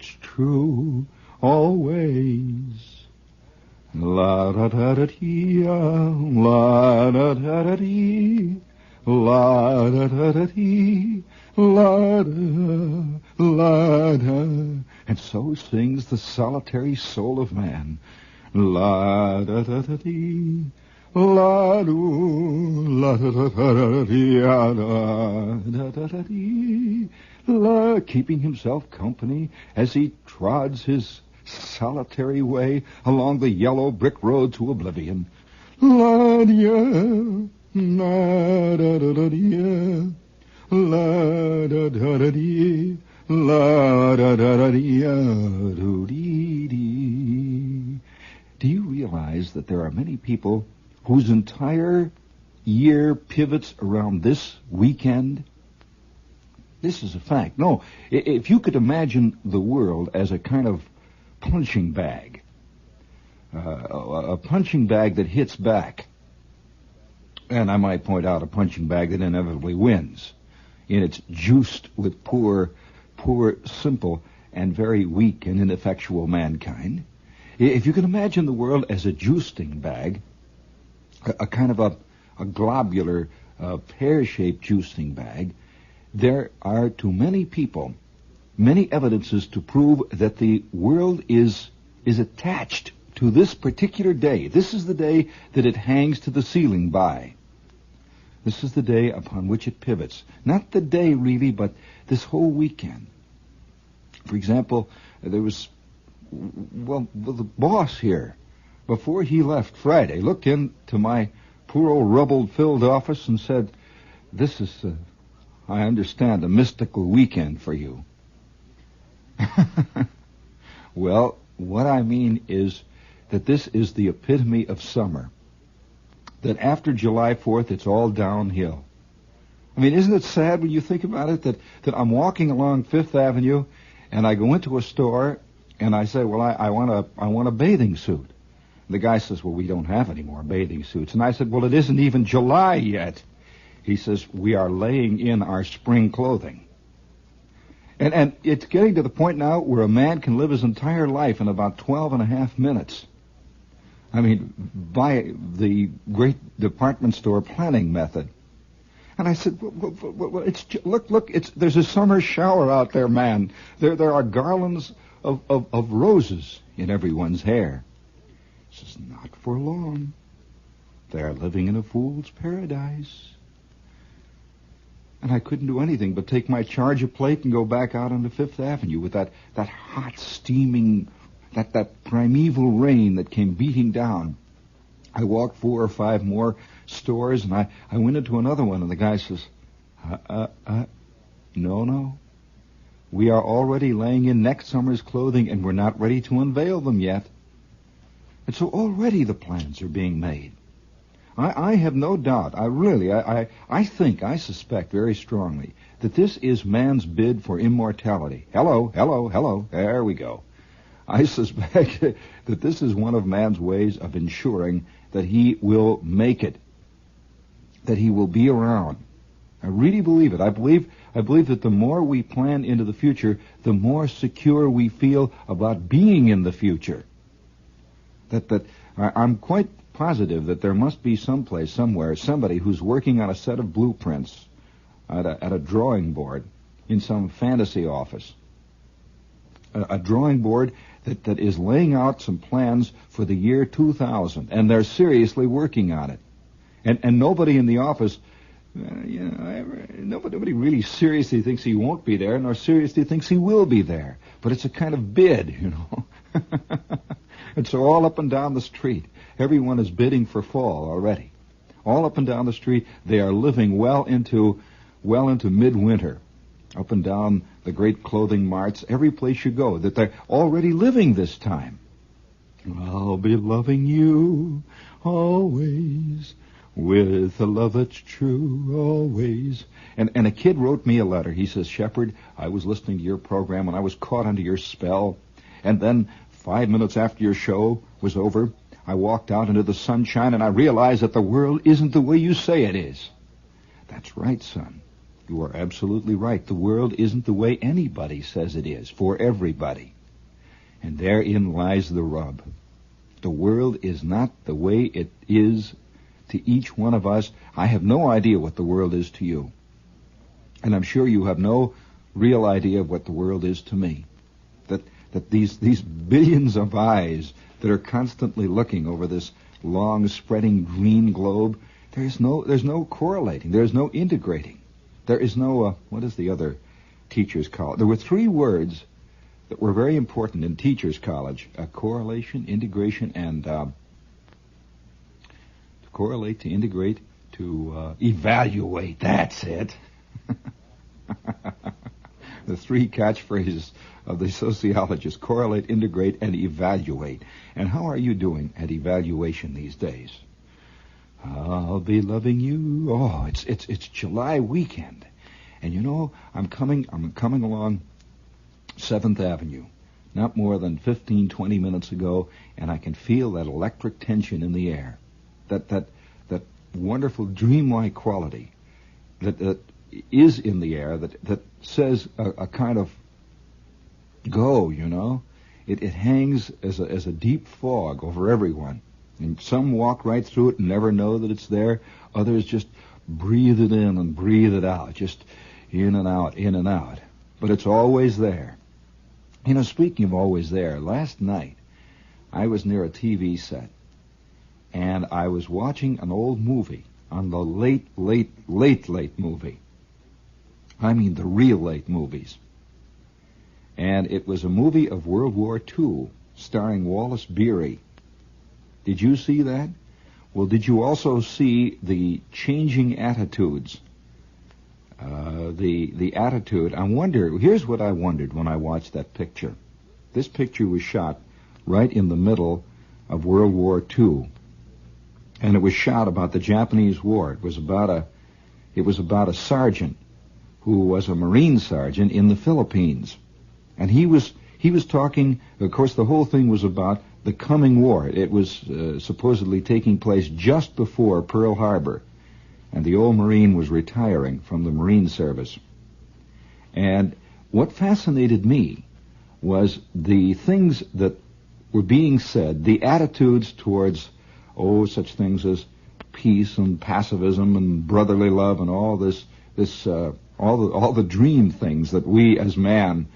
it's true, always. La-da-da-da-dee, la-da-da-da-dee, la-da-da-da-dee, la-da, la-da. And so sings the solitary soul of man. La-da-da-da-dee, la-do, la-da-da-da-dee, la-da-da-da-dee, la, keeping himself company as he trods his solitary way along the yellow brick road to oblivion. La-dia, la-da-da-da-dia, la-da-da-da-dee, la-da-da-da-dia, do-dee-dee. Do you realize that there are many people whose entire year pivots around this weekend? This is a fact. No, if you could imagine the world as a kind of punching bag, a punching bag that hits back, and I might point out a punching bag that inevitably wins, in its juiced with poor, simple, and very weak and ineffectual mankind. If you can imagine the world as a juicing bag, a kind of a globular, pear-shaped juicing bag, there are to many people many evidences to prove that the world is attached to this particular day. This is the day that it hangs to the ceiling by. This is the day upon which it pivots. Not the day, really, but this whole weekend. For example, there was, well, the boss here, before he left Friday, looked into my poor old rubble-filled office and said, "This is, I understand, a mystical weekend for you." Well, what I mean is that this is the epitome of summer. That after July 4th, it's all downhill. I mean, isn't it sad when you think about it that I'm walking along Fifth Avenue and I go into a store and I say, well, I want a bathing suit. And the guy says, well, we don't have any more bathing suits. And I said, well, it isn't even July yet. He says, we are laying in our spring clothing. And it's getting to the point now where a man can live his entire life in about 12 and a half minutes. I mean, by the great department store planning method. And I said, well, look, there's a summer shower out there, man. There are garlands of roses in everyone's hair. He says, not for long. They are living in a fool's paradise. And I couldn't do anything but take my charger plate and go back out onto Fifth Avenue with that hot, steaming, that primeval rain that came beating down. I walked 4 or 5 more stores, and I went into another one, and the guy says, no. We are already laying in next summer's clothing, and we're not ready to unveil them yet. And so already the plans are being made. I have no doubt, I suspect very strongly that this is man's bid for immortality. Hello, there we go. I suspect that this is one of man's ways of ensuring that he will make it, that he will be around. I really believe it. I believe that the more we plan into the future, the more secure we feel about being in the future. I'm quite positive that there must be someplace, somewhere, somebody who's working on a set of blueprints at a drawing board in some fantasy office. A drawing board that is laying out some plans for the year 2000, and they're seriously working on it. And nobody in the office, nobody really seriously thinks he won't be there, nor seriously thinks he will be there. But it's a kind of bid, And so all up and down the street, everyone is bidding for fall already. All up and down the street, they are living well into midwinter. Up and down the great clothing marts, every place you go, that they're already living this time. I'll be loving you always, with a love that's true always. And a kid wrote me a letter. He says, Shepherd, I was listening to your program and I was caught under your spell. And then 5 minutes after your show was over, I walked out into the sunshine and I realized that the world isn't the way you say it is. That's right, son. You are absolutely right. The world isn't the way anybody says it is, for everybody. And therein lies the rub. The world is not the way it is to each one of us. I have no idea what the world is to you. And I'm sure you have no real idea of what the world is to me. That these billions of eyes that are constantly looking over this long spreading green globe, there's no correlating, there's no integrating. There is no, what does the other teachers call it? There were three words that were very important in teachers' college: correlation, integration, and to correlate, to integrate, to evaluate. That's it. The three catchphrases of the sociologist: correlate, integrate, and evaluate. And how are you doing at evaluation these days? I'll be loving you. Oh, it's July weekend, and you know I'm coming along 7th Avenue, not more than 15-20 minutes ago, and I can feel that electric tension in the air, that wonderful dreamlike quality that is in the air that says a kind of go. You know, it hangs as a deep fog over everyone. And some walk right through it and never know that it's there. Others just breathe it in and breathe it out, just in and out, in and out. But it's always there. You know, speaking of always there, last night I was near a TV set and I was watching an old movie on the late movie. I mean the real late movies. And it was a movie of World War II starring Wallace Beery. Did you see that? Well, did you also see the changing attitudes? The attitude. I wonder, here's what I wondered when I watched that picture. This picture was shot right in the middle of World War II. And it was shot about the Japanese War. It was about a sergeant who was a Marine sergeant in the Philippines. And he was talking, of course the whole thing was about the coming war. It was supposedly taking place just before Pearl Harbor, and the old Marine was retiring from the Marine service. And what fascinated me was the things that were being said, the attitudes towards, such things as peace and pacifism and brotherly love and all the dream things that we as man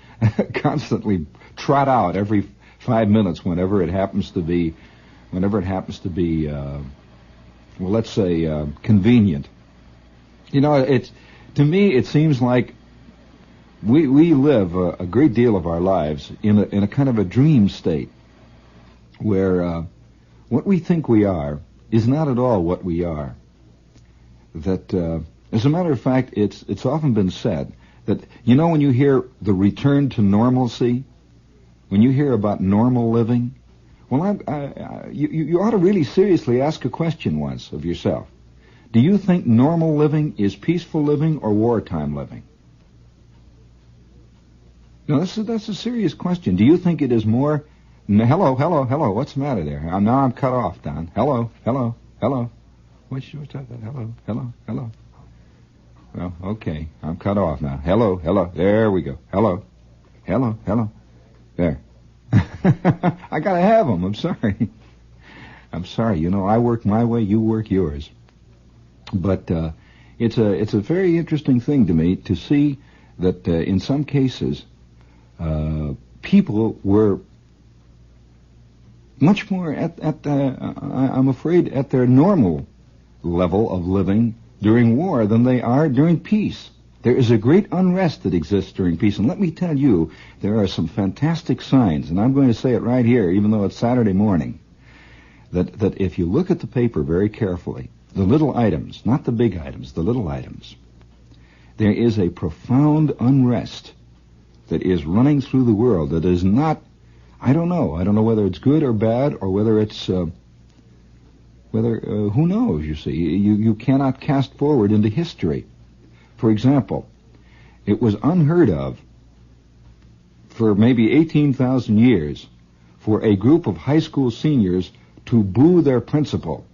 constantly trot out every 5 minutes whenever it happens to be, well, let's say, convenient. You know, to me, it seems like we live a great deal of our lives in a kind of a dream state, where what we think we are is not at all what we are. That, as a matter of fact, it's often been said that, you know, when you hear the return to normalcy, when you hear about normal living, well, you ought to really seriously ask a question once of yourself. Do you think normal living is peaceful living or wartime living? No, that's a serious question. Do you think it is more... Hello, what's the matter there? Now I'm cut off, Don. Hello. What's that? Hello. Well, okay, I'm cut off now. Hello, there we go. Hello. There. I gotta have them. I'm sorry. You know, I work my way, you work yours. But it's a very interesting thing to me to see that in some cases people were much more I'm afraid, at their normal level of living during war than they are during peace. There is a great unrest that exists during peace, and let me tell you, there are some fantastic signs, and I'm going to say it right here, even though it's Saturday morning, that if you look at the paper very carefully, the little items, not the big items, the little items, there is a profound unrest that is running through the world that is not, I don't know whether it's good or bad, or whether it's, who knows, you see. You cannot cast forward into history. For example, it was unheard of for maybe 18,000 years for a group of high school seniors to boo their principal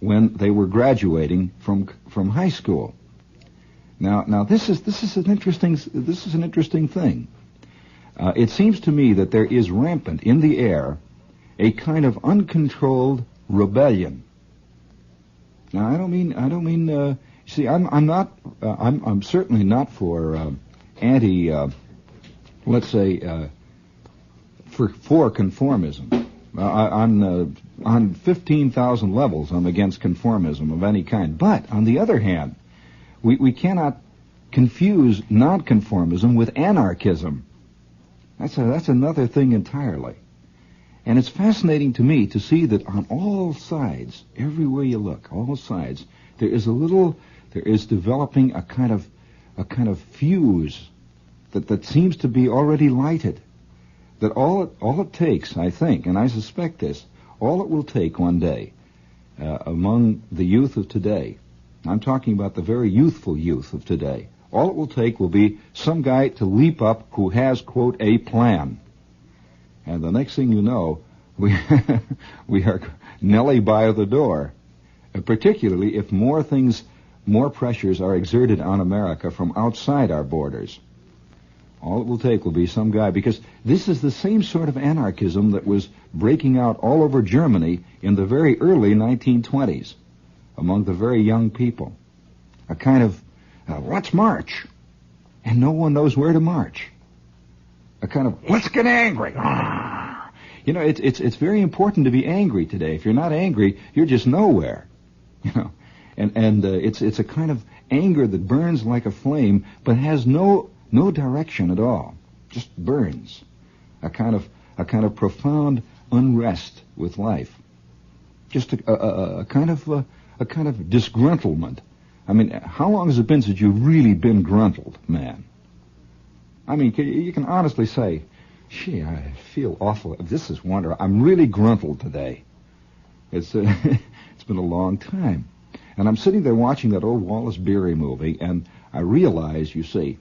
when they were graduating from high school. Now this is an interesting thing. It seems to me that there is rampant in the air a kind of uncontrolled rebellion. Now I don't mean. See, I'm certainly not for let's say for conformism. On 15,000 levels, I'm against conformism of any kind. But on the other hand, we cannot confuse nonconformism with anarchism. That's another thing entirely. And it's fascinating to me to see that on all sides, everywhere you look, all sides, there is developing a kind of fuse that seems to be already lighted. That all it takes, I think, and I suspect this, all it will take one day among the youth of today, I'm talking about the very youthful youth of today, all it will take will be some guy to leap up who has, quote, a plan. And the next thing you know, we are Nelly by the door, particularly if more pressures are exerted on America from outside our borders. All it will take will be some guy, because this is the same sort of anarchism that was breaking out all over Germany in the very early 1920s, among the very young people. A kind of, let's march, and no one knows where to march. A kind of, let's get angry. You know, it's very important to be angry today. If you're not angry, you're just nowhere. You know, and it's a kind of anger that burns like a flame, but has no direction at all. Just burns. A kind of profound unrest with life. Just a kind of disgruntlement. I mean, how long has it been since you've really been gruntled, man? I mean, you can honestly say, gee, I feel awful. This is wonderful. I'm really gruntled today. It's been a long time. And I'm sitting there watching that old Wallace Beery movie, and I realize, you see,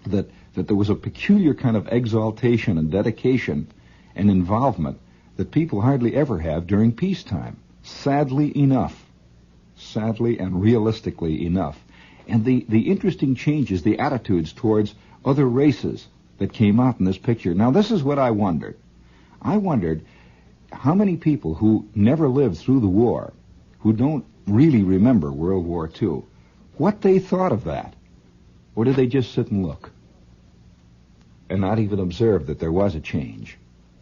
that there was a peculiar kind of exaltation and dedication and involvement that people hardly ever have during peacetime. Sadly and realistically enough. And the interesting changes, the attitudes towards other races that came out in this picture. Now, this is what I wondered. I wondered how many people who never lived through the war, who don't really remember World War II, what they thought of that. Or did they just sit and look and not even observe that there was a change?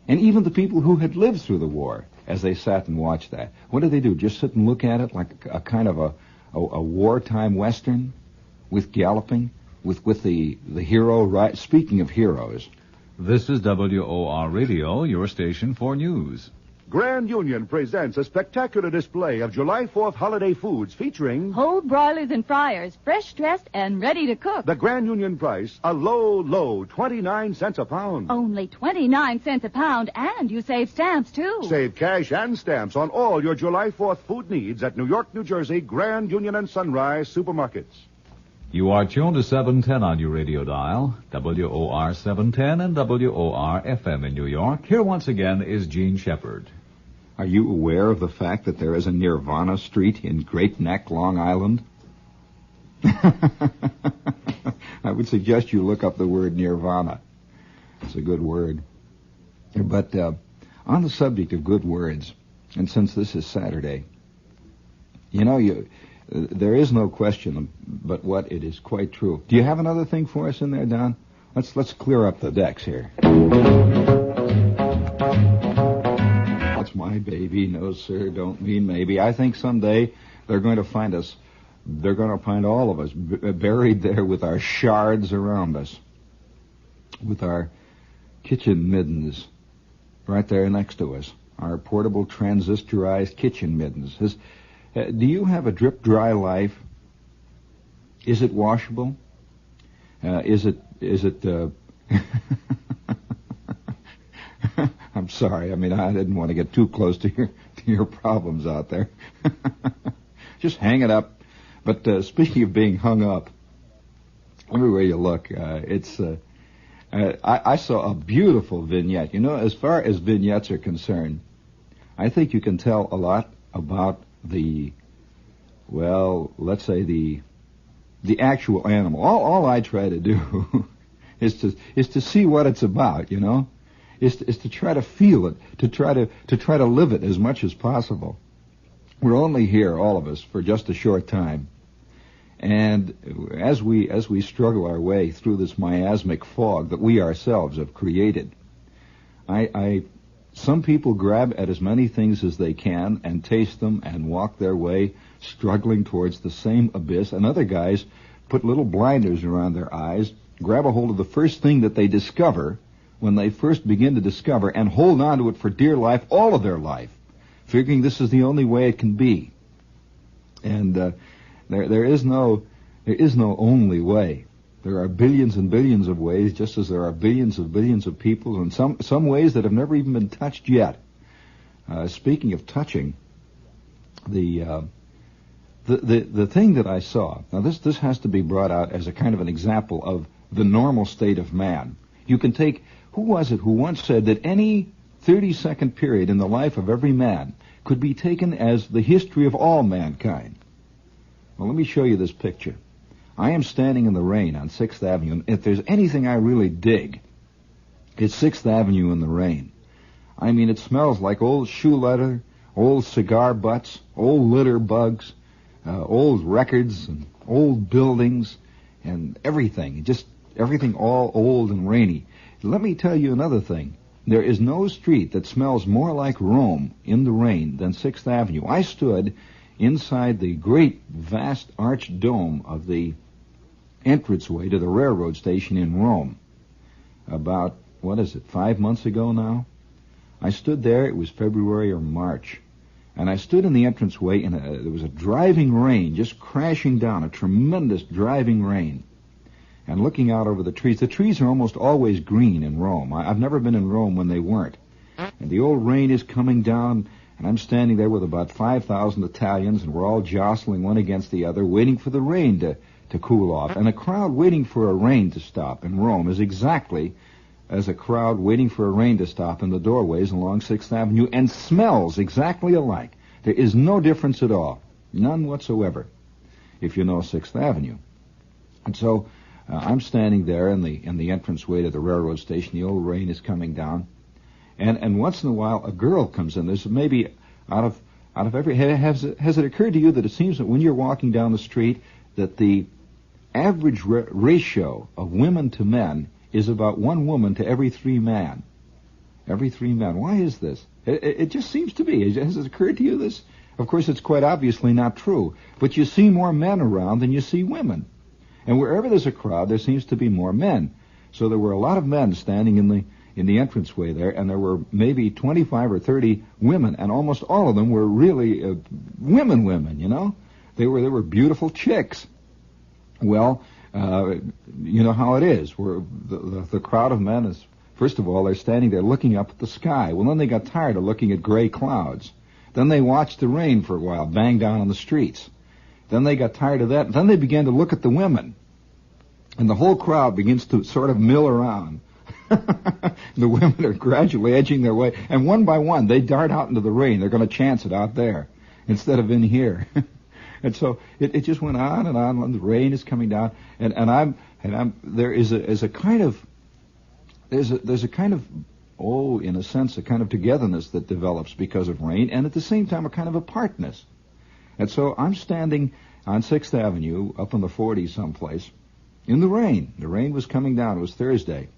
And even the people who had lived through the war, as they sat and watched that, what did they do? Just sit and look at it like a kind of a wartime Western with galloping, with the hero, right? Speaking of heroes. This is WOR Radio, your station for news. Grand Union presents a spectacular display of July 4th holiday foods featuring whole broilers and fryers, fresh dressed and ready to cook. the Grand Union price, a low 29 cents a pound. Only 29 cents a pound, and you save stamps, too. Save cash and stamps on all your July 4th food needs at New York, New Jersey, Grand Union and Sunrise supermarkets. You are tuned to 710 on your radio dial, WOR 710 and WOR FM in New York. Here once again is Gene Shepard. Are you aware of the fact that there is a Nirvana Street in Great Neck, Long Island? I would suggest you look up the word Nirvana. It's a good word. But on the subject of good words, and since this is Saturday, you know, there is no question but what it is quite true. Do you have another thing for us in there, Don? Let's clear up the decks here. That's my baby. No, sir, don't mean maybe. I think someday they're going to find us. They're going to find all of us buried there with our shards around us, with our kitchen middens right there next to us, our portable transistorized kitchen middens. Do you have a drip-dry life? Is it washable? Is it I'm sorry. I mean, I didn't want to get too close to your problems out there. Just hang it up. But speaking of being hung up, everywhere you look, I saw a beautiful vignette. You know, as far as vignettes are concerned, I think you can tell a lot about let's say the the actual animal. All I try to do is to see what it's about, you know, is to try to feel it, to try to live it as much as possible. We're only here, all of us, for just a short time, and as we struggle our way through this miasmic fog that we ourselves have created, some people grab at as many things as they can and taste them and walk their way, struggling towards the same abyss, and other guys put little blinders around their eyes, grab a hold of the first thing that they discover when they first begin to discover, and hold on to it for dear life all of their life, figuring this is the only way it can be. And there is no only way. There are billions and billions of ways, just as there are billions of people, and some ways that have never even been touched yet. Speaking of touching, the thing that I saw, now this has to be brought out as a kind of an example of the normal state of man. You can take, who was it who once said that any 30-second period in the life of every man could be taken as the history of all mankind? Well, let me show you this picture. I am standing in the rain on 6th Avenue, and if there's anything I really dig, it's 6th Avenue in the rain. I mean, it smells like old shoe leather, old cigar butts, old litter bugs, old records, and old buildings, and everything. Just everything all old and rainy. Let me tell you another thing. There is no street that smells more like Rome in the rain than 6th Avenue. I stood inside the great, vast arched dome of the entranceway to the railroad station in Rome about, 5 months ago now? I stood there, it was February or March, and I stood in the entranceway, and there was a driving rain just crashing down, a tremendous driving rain, and looking out over the trees. The trees are almost always green in Rome. I've never been in Rome when they weren't. And the old rain is coming down, and I'm standing there with about 5,000 Italians, and we're all jostling one against the other, waiting for the rain to cool off. And a crowd waiting for a rain to stop in Rome is exactly as a crowd waiting for a rain to stop in the doorways along 6th Avenue, and smells exactly alike. There is no difference at all. None whatsoever, if you know 6th Avenue. And so I'm standing there in the entranceway to the railroad station. The old rain is coming down. And once in a while, a girl comes in. There's maybe out of every... Has it occurred to you that it seems that when you're walking down the street that the average ratio of women to men is about one woman to every 3 men? Every 3 men. Why is this? It just seems to be. Has it occurred to you this? Of course, it's quite obviously not true. But you see more men around than you see women. And wherever there's a crowd, there seems to be more men. So there were a lot of men standing in the entranceway there, and there were maybe 25 or 30 women, and almost all of them were really women, you know? They were beautiful chicks. Well, you know how it is. The crowd of men is, first of all, they're standing there looking up at the sky. Well, then they got tired of looking at gray clouds. Then they watched the rain for a while bang down on the streets. Then they got tired of that. Then they began to look at the women. And the whole crowd begins to sort of mill around. The women are gradually edging their way. And one by one, they dart out into the rain. They're going to chance it out there instead of in here. And so it just went on and on. And the rain is coming down. And there's a kind of, in a sense, a kind of togetherness that develops because of rain. And at the same time, a kind of apartness. And so I'm standing on 6th Avenue, up in the 40s someplace, in the rain. The rain was coming down. It was Thursday.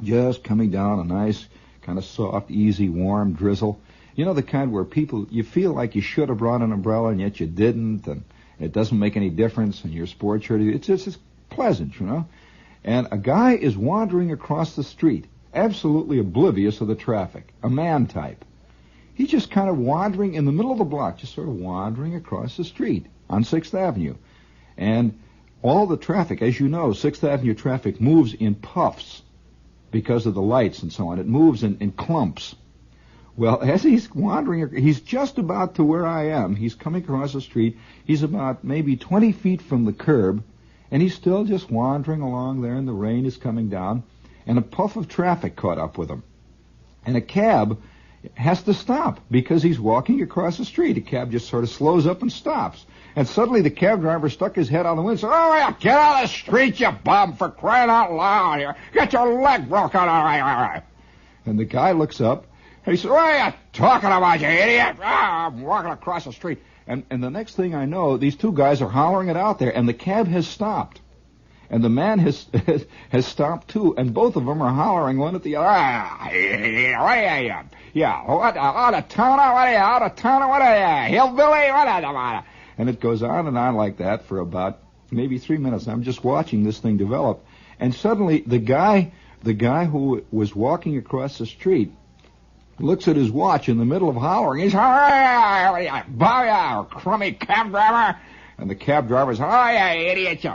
Just coming down, a nice, kind of soft, easy, warm drizzle. You know, the kind where you feel like you should have brought an umbrella, and yet you didn't, and it doesn't make any difference in your sports shirt. It's just pleasant, you know. And a guy is wandering across the street, absolutely oblivious of the traffic, a man type. He's just kind of wandering in the middle of the block, just sort of wandering across the street on 6th Avenue. And all the traffic, as you know, 6th Avenue traffic moves in puffs because of the lights and so on. It moves in clumps. Well, as he's wandering, he's just about to where I am. He's coming across the street. He's about maybe 20 feet from the curb, and he's still just wandering along there, and the rain is coming down, and a puff of traffic caught up with him. And a cab has to stop because he's walking across the street. The cab just sort of slows up and stops. And suddenly the cab driver stuck his head out the window and said, "Oh, yeah, get out of the street, you bum, for crying out loud here. Get your leg broken." And the guy looks up, and he says, "What are you talking about, you idiot? I'm walking across the street." And the next thing I know, these two guys are hollering it out there, and the cab has stopped. And the man has stopped, too, and both of them are hollering one at the other. Yeah, what, out of town, what are you, out of town, what are you, hillbilly, what are you? And it goes on and on like that for about maybe 3 minutes. I'm just watching this thing develop. And suddenly the guy who was walking across the street looks at his watch in the middle of hollering. He's, "Booyah, crummy cab driver." And the cab driver's, "Oh, yeah, idiot, you."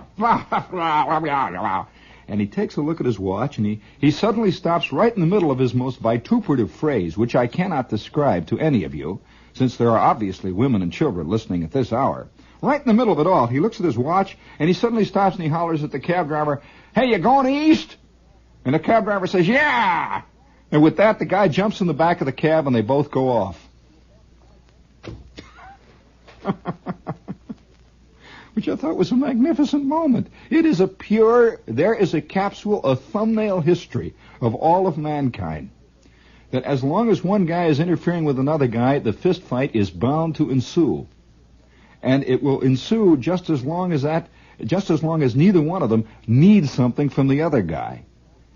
And he takes a look at his watch, and he suddenly stops right in the middle of his most vituperative phrase, which I cannot describe to any of you, since there are obviously women and children listening at this hour. Right in the middle of it all, he looks at his watch, and he suddenly stops and he hollers at the cab driver, "Hey, you going east?" And the cab driver says, "Yeah." And with that, the guy jumps in the back of the cab, and they both go off. Which I thought was a magnificent moment. There is a capsule, a thumbnail history of all of mankind. That as long as one guy is interfering with another guy, the fist fight is bound to ensue. And it will ensue just as long as neither one of them needs something from the other guy.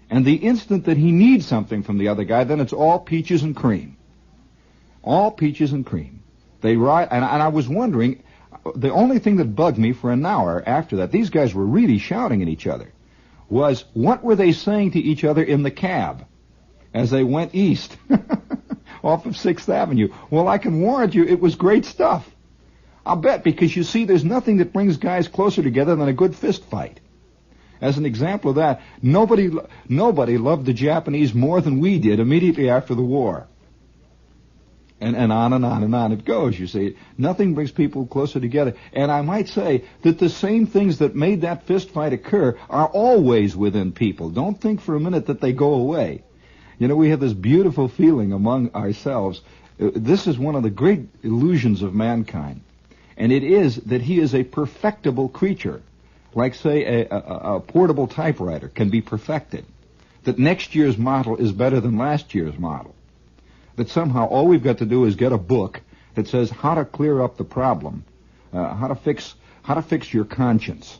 And the instant that he needs something from the other guy, then it's all peaches and cream. All peaches and cream. They ride, and I was wondering, the only thing that bugged me for an hour after that, these guys were really shouting at each other, was what were they saying to each other in the cab as they went east off of 6th Avenue? Well, I can warrant you, it was great stuff. I'll bet, because you see, there's nothing that brings guys closer together than a good fist fight. As an example of that, nobody loved the Japanese more than we did immediately after the war. And on and on and on it goes, you see. Nothing brings people closer together. And I might say that the same things that made that fist fight occur are always within people. Don't think for a minute that they go away. You know, we have this beautiful feeling among ourselves. This is one of the great illusions of mankind. And it is that he is a perfectible creature. Like, say, a portable typewriter can be perfected. That next year's model is better than last year's model. That somehow all we've got to do is get a book that says how to clear up the problem, how to fix your conscience,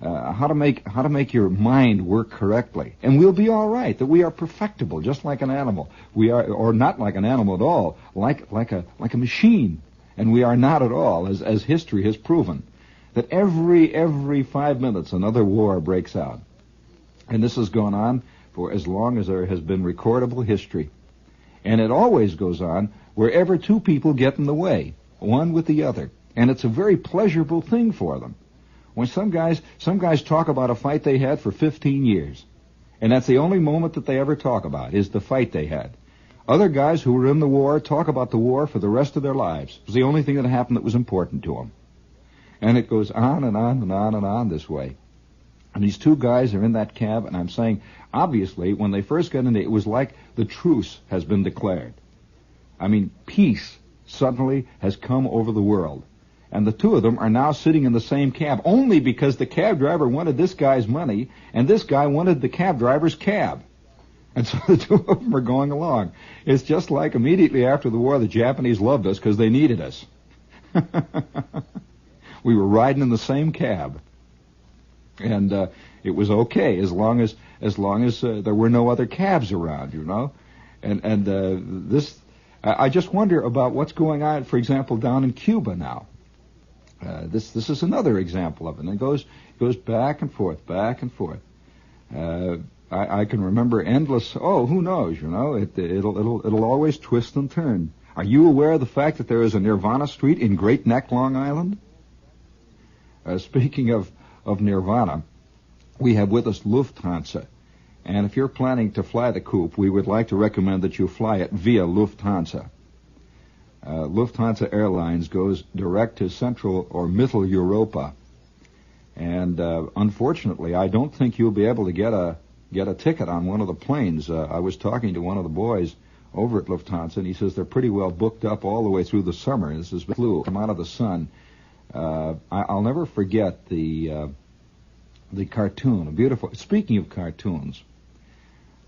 how to make your mind work correctly, and we'll be all right. That we are perfectible, just like an animal. We are, or not like an animal at all, like a machine, and we are not at all, as history has proven. That every 5 minutes another war breaks out, and this has gone on for as long as there has been recordable history. And it always goes on wherever two people get in the way, one with the other. And it's a very pleasurable thing for them. When some guys talk about a fight they had for 15 years. And that's the only moment that they ever talk about, is the fight they had. Other guys who were in the war talk about the war for the rest of their lives. It was the only thing that happened that was important to them. And it goes on and on and on and on this way. And these two guys are in that cab, and I'm saying, obviously, when they first got in there, it was like the truce has been declared. I mean, peace suddenly has come over the world. And the two of them are now sitting in the same cab, only because the cab driver wanted this guy's money, and this guy wanted the cab driver's cab. And so the two of them are going along. It's just like immediately after the war, the Japanese loved us because they needed us. We were riding in the same cab. And it was okay as long as there were no other cabs around, you know. And this, I just wonder about what's going on, for example, down in Cuba now. This is another example of it. And it goes back and forth, back and forth. I can remember endless. Oh, who knows? You know, it'll always twist and turn. Are you aware of the fact that there is a Nirvana Street in Great Neck, Long Island? Speaking of Nirvana, we have with us Lufthansa. And if you're planning to fly the coop, we would like to recommend that you fly it via Lufthansa. Lufthansa Airlines goes direct to Central or Middle Europa. And unfortunately, I don't think you'll be able to get a ticket on one of the planes. I was talking to one of the boys over at Lufthansa, and he says they're pretty well booked up all the way through the summer. This is flu come out of the sun. I'll never forget the cartoon. A beautiful. Speaking of cartoons,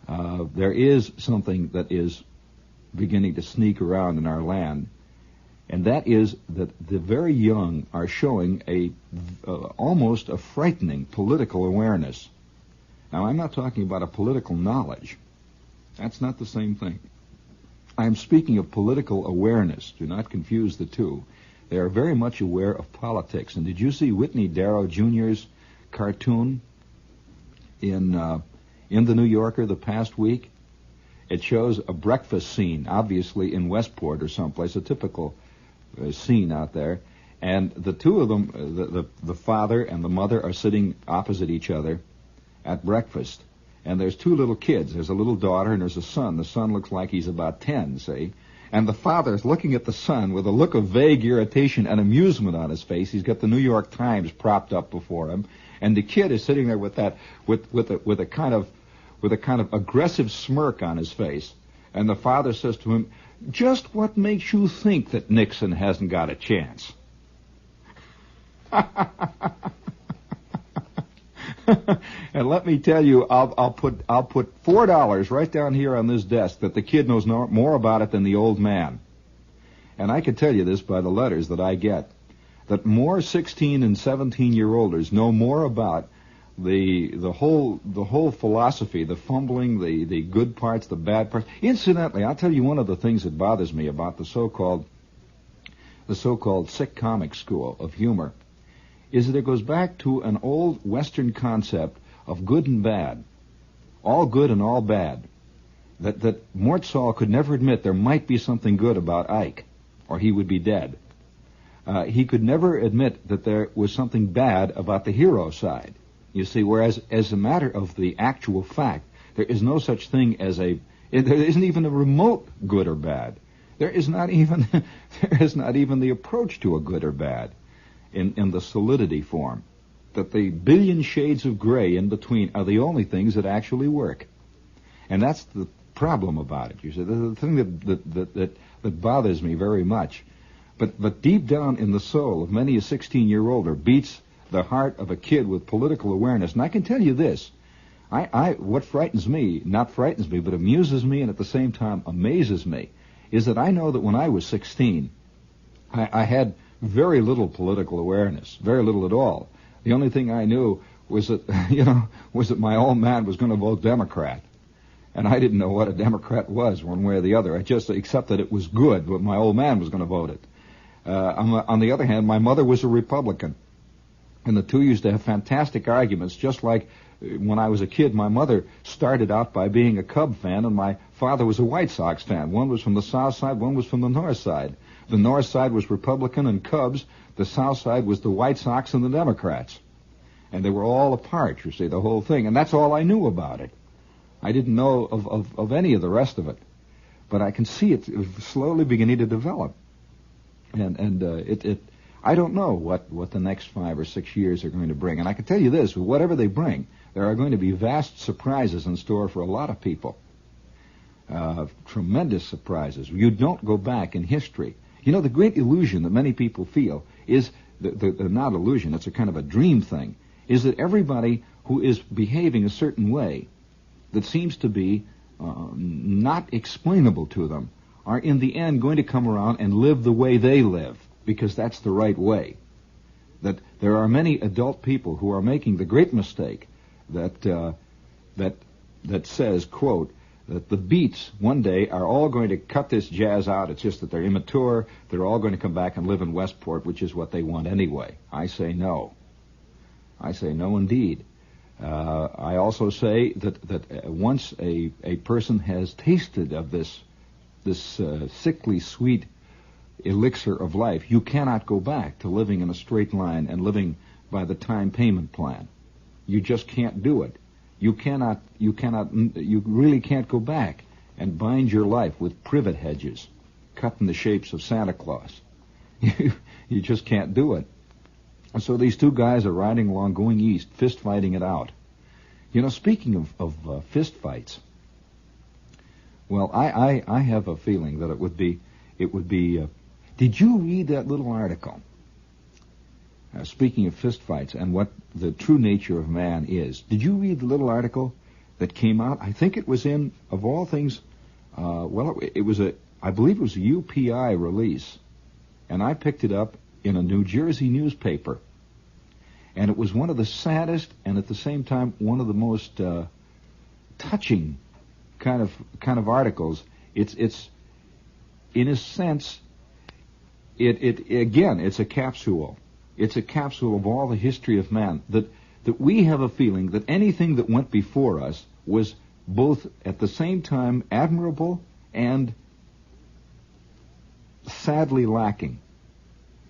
there is something that is beginning to sneak around in our land, and that is that the very young are showing almost a frightening political awareness. Now, I'm not talking about a political knowledge. That's not the same thing. I'm speaking of political awareness. Do not confuse the two. They are very much aware of politics. And did you see Whitney Darrow Jr.'s cartoon in the New Yorker the past week? It shows a breakfast scene, obviously in Westport or someplace, a typical scene out there. And the two of them, the father and the mother, are sitting opposite each other at breakfast. And there's two little kids. There's a little daughter and there's a son. The son looks like he's about 10, see? And the father's looking at the son with a look of vague irritation and amusement on his face. He's got the New York Times propped up before him. And the kid is sitting there with a kind of aggressive smirk on his face. And the father says to him, "Just what makes you think that Nixon hasn't got a chance?" And let me tell you, I'll put $4 right down here on this desk that the kid knows more about it than the old man. And I can tell you this by the letters that I get, that more 16 and 17-year-olders know more about the whole philosophy, the fumbling, the good parts, the bad parts. Incidentally, I'll tell you one of the things that bothers me about the so-called sick comic school of humor is that it goes back to an old Western concept of good and bad, all good and all bad, that Mort Saul could never admit there might be something good about Ike, or he would be dead. He could never admit that there was something bad about the hero side. You see, whereas as a matter of the actual fact, there is no such thing as there isn't even a remote good or bad. There is not even the approach to a good or bad in the solidity form. That the billion shades of gray in between are the only things that actually work. And that's the problem about it. You see, the thing that bothers me very much. But deep down in the soul of many a 16-year-older beats the heart of a kid with political awareness. And I can tell you this, what frightens me, not frightens me, but amuses me and at the same time amazes me, is that I know that when I was 16, I had very little political awareness, very little at all. The only thing I knew was that, that my old man was going to vote Democrat. And I didn't know what a Democrat was one way or the other. I just accepted it was good, but my old man was going to vote it. On the other hand, my mother was a Republican. And the two used to have fantastic arguments, just like when I was a kid, my mother started out by being a Cub fan, and my father was a White Sox fan. One was from the South Side, one was from the North Side. The North Side was Republican and Cubs. The South Side was the White Sox and the Democrats. And they were all apart, you see, the whole thing. And that's all I knew about it. I didn't know of any of the rest of it. But I can see it slowly beginning to develop. And I don't know what the next 5 or 6 years are going to bring. And I can tell you this, whatever they bring, there are going to be vast surprises in store for a lot of people. Tremendous surprises. You don't go back in history. You know, the great illusion that many people feel is, not illusion, it's a kind of a dream thing, is that everybody who is behaving a certain way that seems to be not explainable to them are in the end going to come around and live the way they live, because that's the right way. That there are many adult people who are making the great mistake that says, quote, that the Beats one day are all going to cut this jazz out. It's just that they're immature. They're all going to come back and live in Westport, which is what they want anyway. I say no. I say no indeed. I also say that once a person has tasted of this sickly sweet elixir of life, you cannot go back to living in a straight line and living by the time payment plan. You just can't do it. You really can't go back and bind your life with privet hedges, cut in the shapes of Santa Claus. You just can't do it. And so these two guys are riding along, going east, fist fighting it out. You know, speaking of fist fights, Well, I have a feeling that it would be. Did you read that little article? Speaking of fistfights and what the true nature of man is, did you read the little article that came out? I think it was in, of all things, it was I believe it was a UPI release, and I picked it up in a New Jersey newspaper, and it was one of the saddest and at the same time one of the most touching kind of articles. It's in a sense, it's a capsule. It's a capsule of all the history of man, that we have a feeling that anything that went before us was both at the same time admirable and sadly lacking.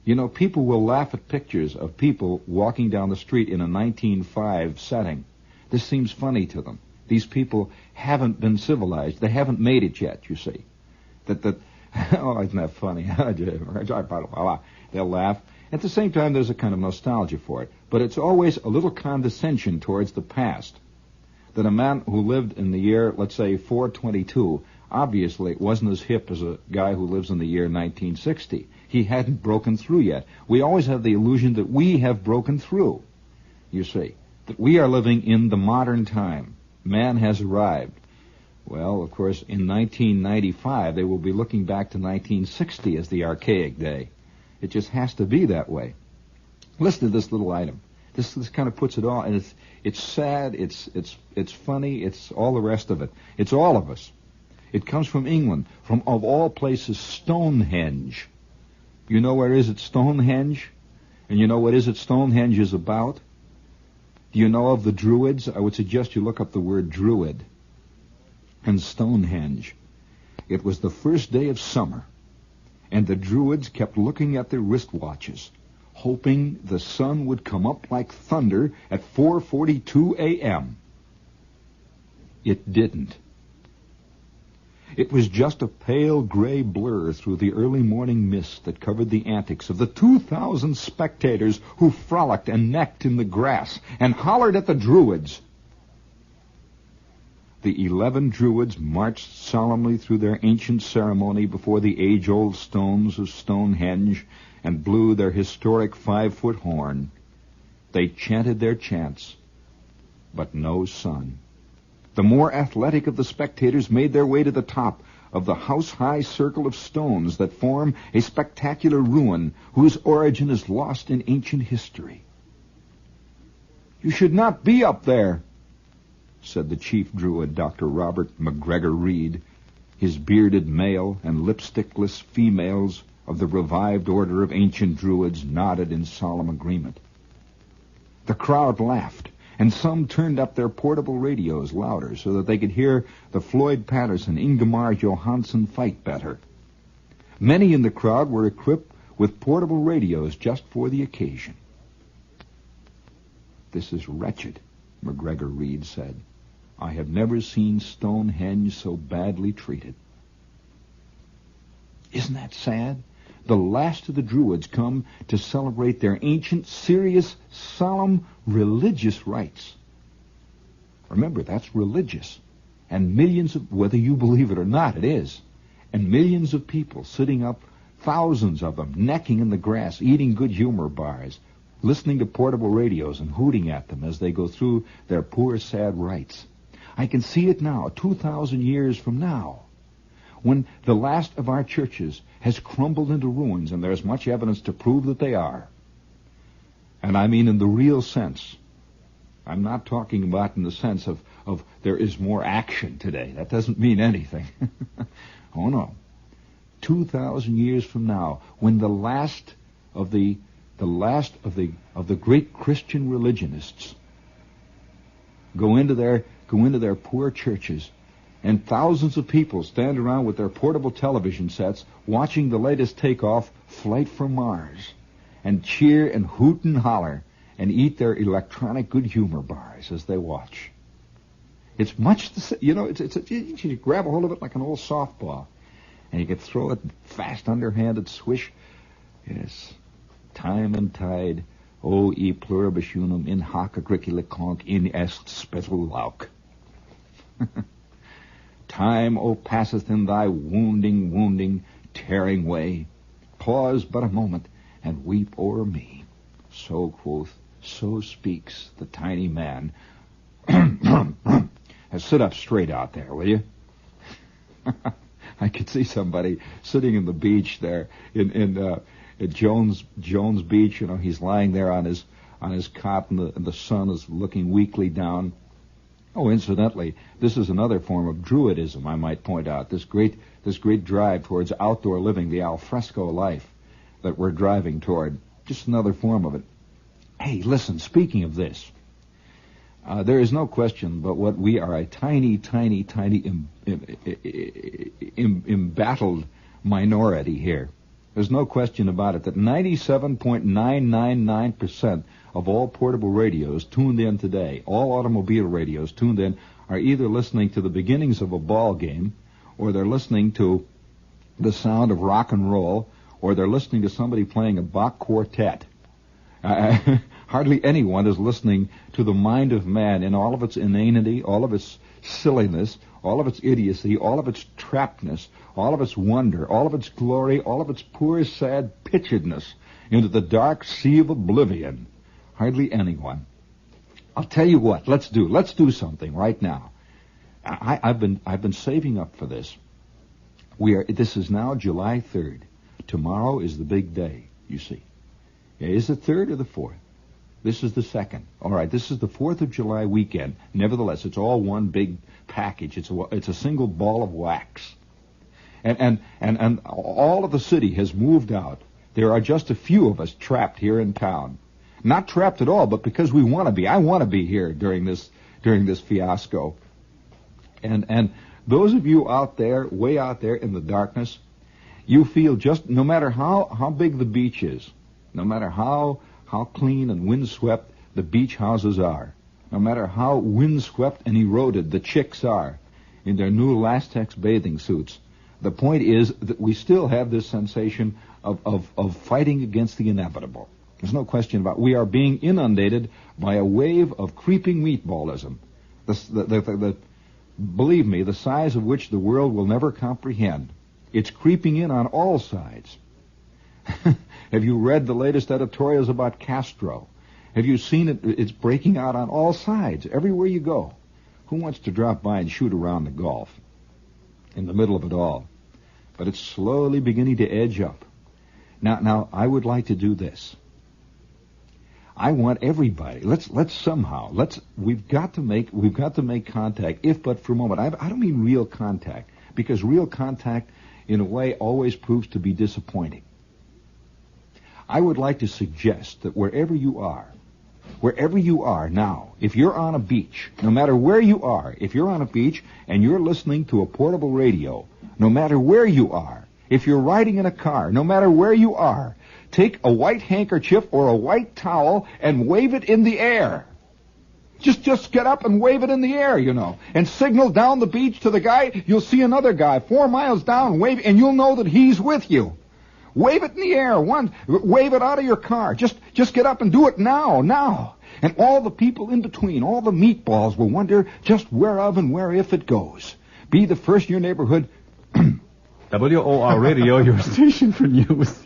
You know, people will laugh at pictures of people walking down the street in a 1905 setting. This seems funny to them. These people haven't been civilized. They haven't made it yet, you see. Oh, isn't that funny? They'll laugh. At the same time, there's a kind of nostalgia for it. But it's always a little condescension towards the past. That a man who lived in the year, let's say, 422, obviously wasn't as hip as a guy who lives in the year 1960. He hadn't broken through yet. We always have the illusion that we have broken through, you see. That we are living in the modern time. Man has arrived. Well, of course, in 1995, they will be looking back to 1960 as the archaic day. It just has to be that way. Listen to this little item. This kind of puts it all, and it's sad, it's funny, it's all the rest of it. It's all of us. It comes from England, from, of all places, Stonehenge. You know where is it Stonehenge? And you know what is it Stonehenge is about? Do you know of the Druids? I would suggest you look up the word Druid and Stonehenge. It was the first day of summer, and the Druids kept looking at their wristwatches, hoping the sun would come up like thunder at 4:42 a.m. It didn't. It was just a pale gray blur through the early morning mist that covered the antics of the 2,000 spectators who frolicked and necked in the grass and hollered at the Druids. The 11 Druids marched solemnly through their ancient ceremony before the age-old stones of Stonehenge and blew their historic 5-foot horn. They chanted their chants, but no sun. The more athletic of the spectators made their way to the top of the house-high circle of stones that form a spectacular ruin whose origin is lost in ancient history. "You should not be up there," said the chief Druid, Dr. Robert McGregor Reed. His bearded male and lipstickless females of the revived order of ancient Druids nodded in solemn agreement. The crowd laughed, and some turned up their portable radios louder so that they could hear the Floyd Patterson Ingemar Johansson fight better. Many in the crowd were equipped with portable radios just for the occasion. "This is wretched," McGregor Reed said. "I have never seen Stonehenge so badly treated." Isn't that sad? The last of the Druids come to celebrate their ancient, serious, solemn, religious rites. Remember, that's religious. And millions of, whether you believe it or not, it is. And millions of people sitting up, thousands of them, necking in the grass, eating good humor bars, listening to portable radios and hooting at them as they go through their poor, sad rites. I can see it now, 2,000 years from now, when the last of our churches has crumbled into ruins, and there's much evidence to prove that they are. And I mean in the real sense. I'm not talking about in the sense of there is more action today. That doesn't mean anything. Oh no. 2,000 years from now, when the last of the great Christian religionists go into their poor churches, and thousands of people stand around with their portable television sets watching the latest takeoff Flight for Mars, and cheer and hoot and holler and eat their electronic good humor bars as they watch. It's much the same, you grab a hold of it like an old softball, and you can throw it fast, underhanded swish. Yes, time and tide, o e pluribus unum in hoc agricula conc in est spetul lauc. Time, O, passeth in thy wounding, tearing way. Pause but a moment, and weep o'er me. So quoth, so speaks the tiny man. Sit up straight out there, will you? I could see somebody sitting in the beach there at Jones Beach. You know, he's lying there on his cot, and the sun is looking weakly down. Oh, incidentally, this is another form of Druidism, I might point out. This great drive towards outdoor living, the alfresco life that we're driving toward. Just another form of it. Hey, listen, speaking of this, there is no question but what we are a tiny embattled minority here. There's no question about it that 97.999% of all portable radios tuned in today, all automobile radios tuned in, are either listening to the beginnings of a ball game, or they're listening to the sound of rock and roll, or they're listening to somebody playing a Bach quartet. Hardly anyone is listening to the mind of man in all of its inanity, all of its silliness, all of its idiocy, all of its trappedness, all of its wonder, all of its glory, all of its poor, sad pitchedness into the dark sea of oblivion. Hardly anyone. I'll tell you what, let's do something right now. I've been saving up for this. This is now July 3rd. Tomorrow is the big day, you see. Is it 3rd or the 4th? This is the 2nd. All right, this is the 4th of July weekend. Nevertheless, it's all one big package. It's a single ball of wax. And all of the city has moved out. There are just a few of us trapped here in town. Not trapped at all, but because we want to be. I want to be here during this fiasco. And those of you out there, way out there in the darkness, you feel just, no matter how big the beach is, no matter how clean and windswept the beach houses are, no matter how windswept and eroded the chicks are in their new lastex bathing suits, the point is that we still have this sensation of fighting against the inevitable. There's no question about it. We are being inundated by a wave of creeping meatballism. Believe me, the size of which the world will never comprehend. It's creeping in on all sides. Have you read the latest editorials about Castro? Have you seen it? It's breaking out on all sides, everywhere you go. Who wants to drop by and shoot around the Gulf in the middle of it all? But it's slowly beginning to edge up. Now, I would like to do this. I want everybody. We've got to make contact, if but for a moment. I don't mean real contact, because real contact, in a way, always proves to be disappointing. I would like to suggest that wherever you are now, if you're on a beach, no matter where you are, if you're on a beach and you're listening to a portable radio, no matter where you are, if you're riding in a car, no matter where you are, take a white handkerchief or a white towel and wave it in the air. Just get up and wave it in the air, you know, and signal down the beach to the guy. You'll see another guy 4 miles down, wave, and you'll know that he's with you. Wave it in the air. Wave it out of your car. Just get up and do it now. And all the people in between, all the meatballs will wonder just whereof and where if it goes. Be the first in your neighborhood. WOR Radio, your station for news.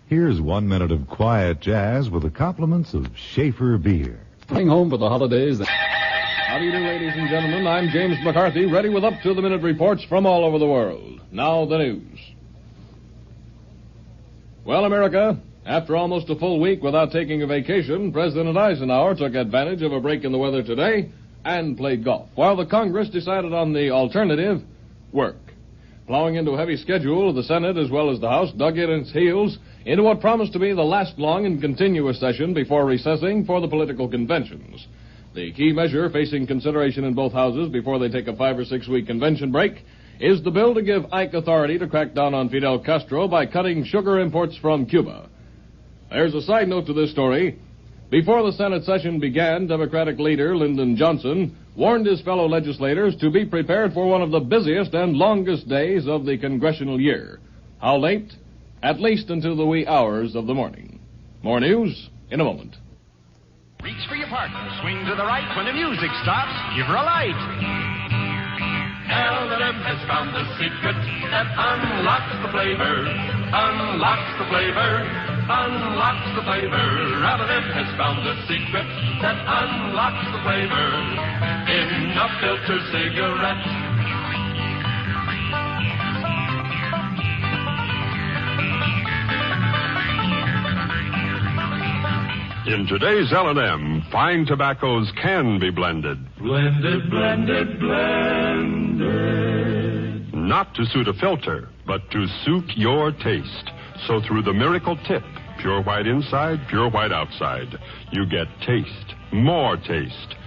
Here's 1 minute of quiet jazz with the compliments of Schafer Beer. Coming home for the holidays. How do you do, ladies and gentlemen? I'm James McCarthy, ready with up-to-the-minute reports from all over the world. Now the news. Well, America, after almost a full week without taking a vacation, President Eisenhower took advantage of a break in the weather today and played golf, while the Congress decided on the alternative, work. Plowing into a heavy schedule, the Senate, as well as the House, dug in its heels into what promised to be the last long and continuous session before recessing for the political conventions. The key measure facing consideration in both houses before they take a 5 or 6 week convention break is the bill to give Ike authority to crack down on Fidel Castro by cutting sugar imports from Cuba. There's a side note to this story. Before the Senate session began, Democratic leader Lyndon Johnson warned his fellow legislators to be prepared for one of the busiest and longest days of the congressional year. How late? At least until the wee hours of the morning. More news in a moment. Reach for your partner. Swing to the right when the music stops. Give her a light. L&M has found the secret that unlocks the flavor, unlocks the flavor, unlocks the flavor. L&M has found the secret that unlocks the flavor in a filter cigarette. In today's L&M, fine tobaccos can be blended. Blended, blended, blended. Not to suit a filter, but to suit your taste. So through the miracle tip, pure white inside, pure white outside, you get taste, more taste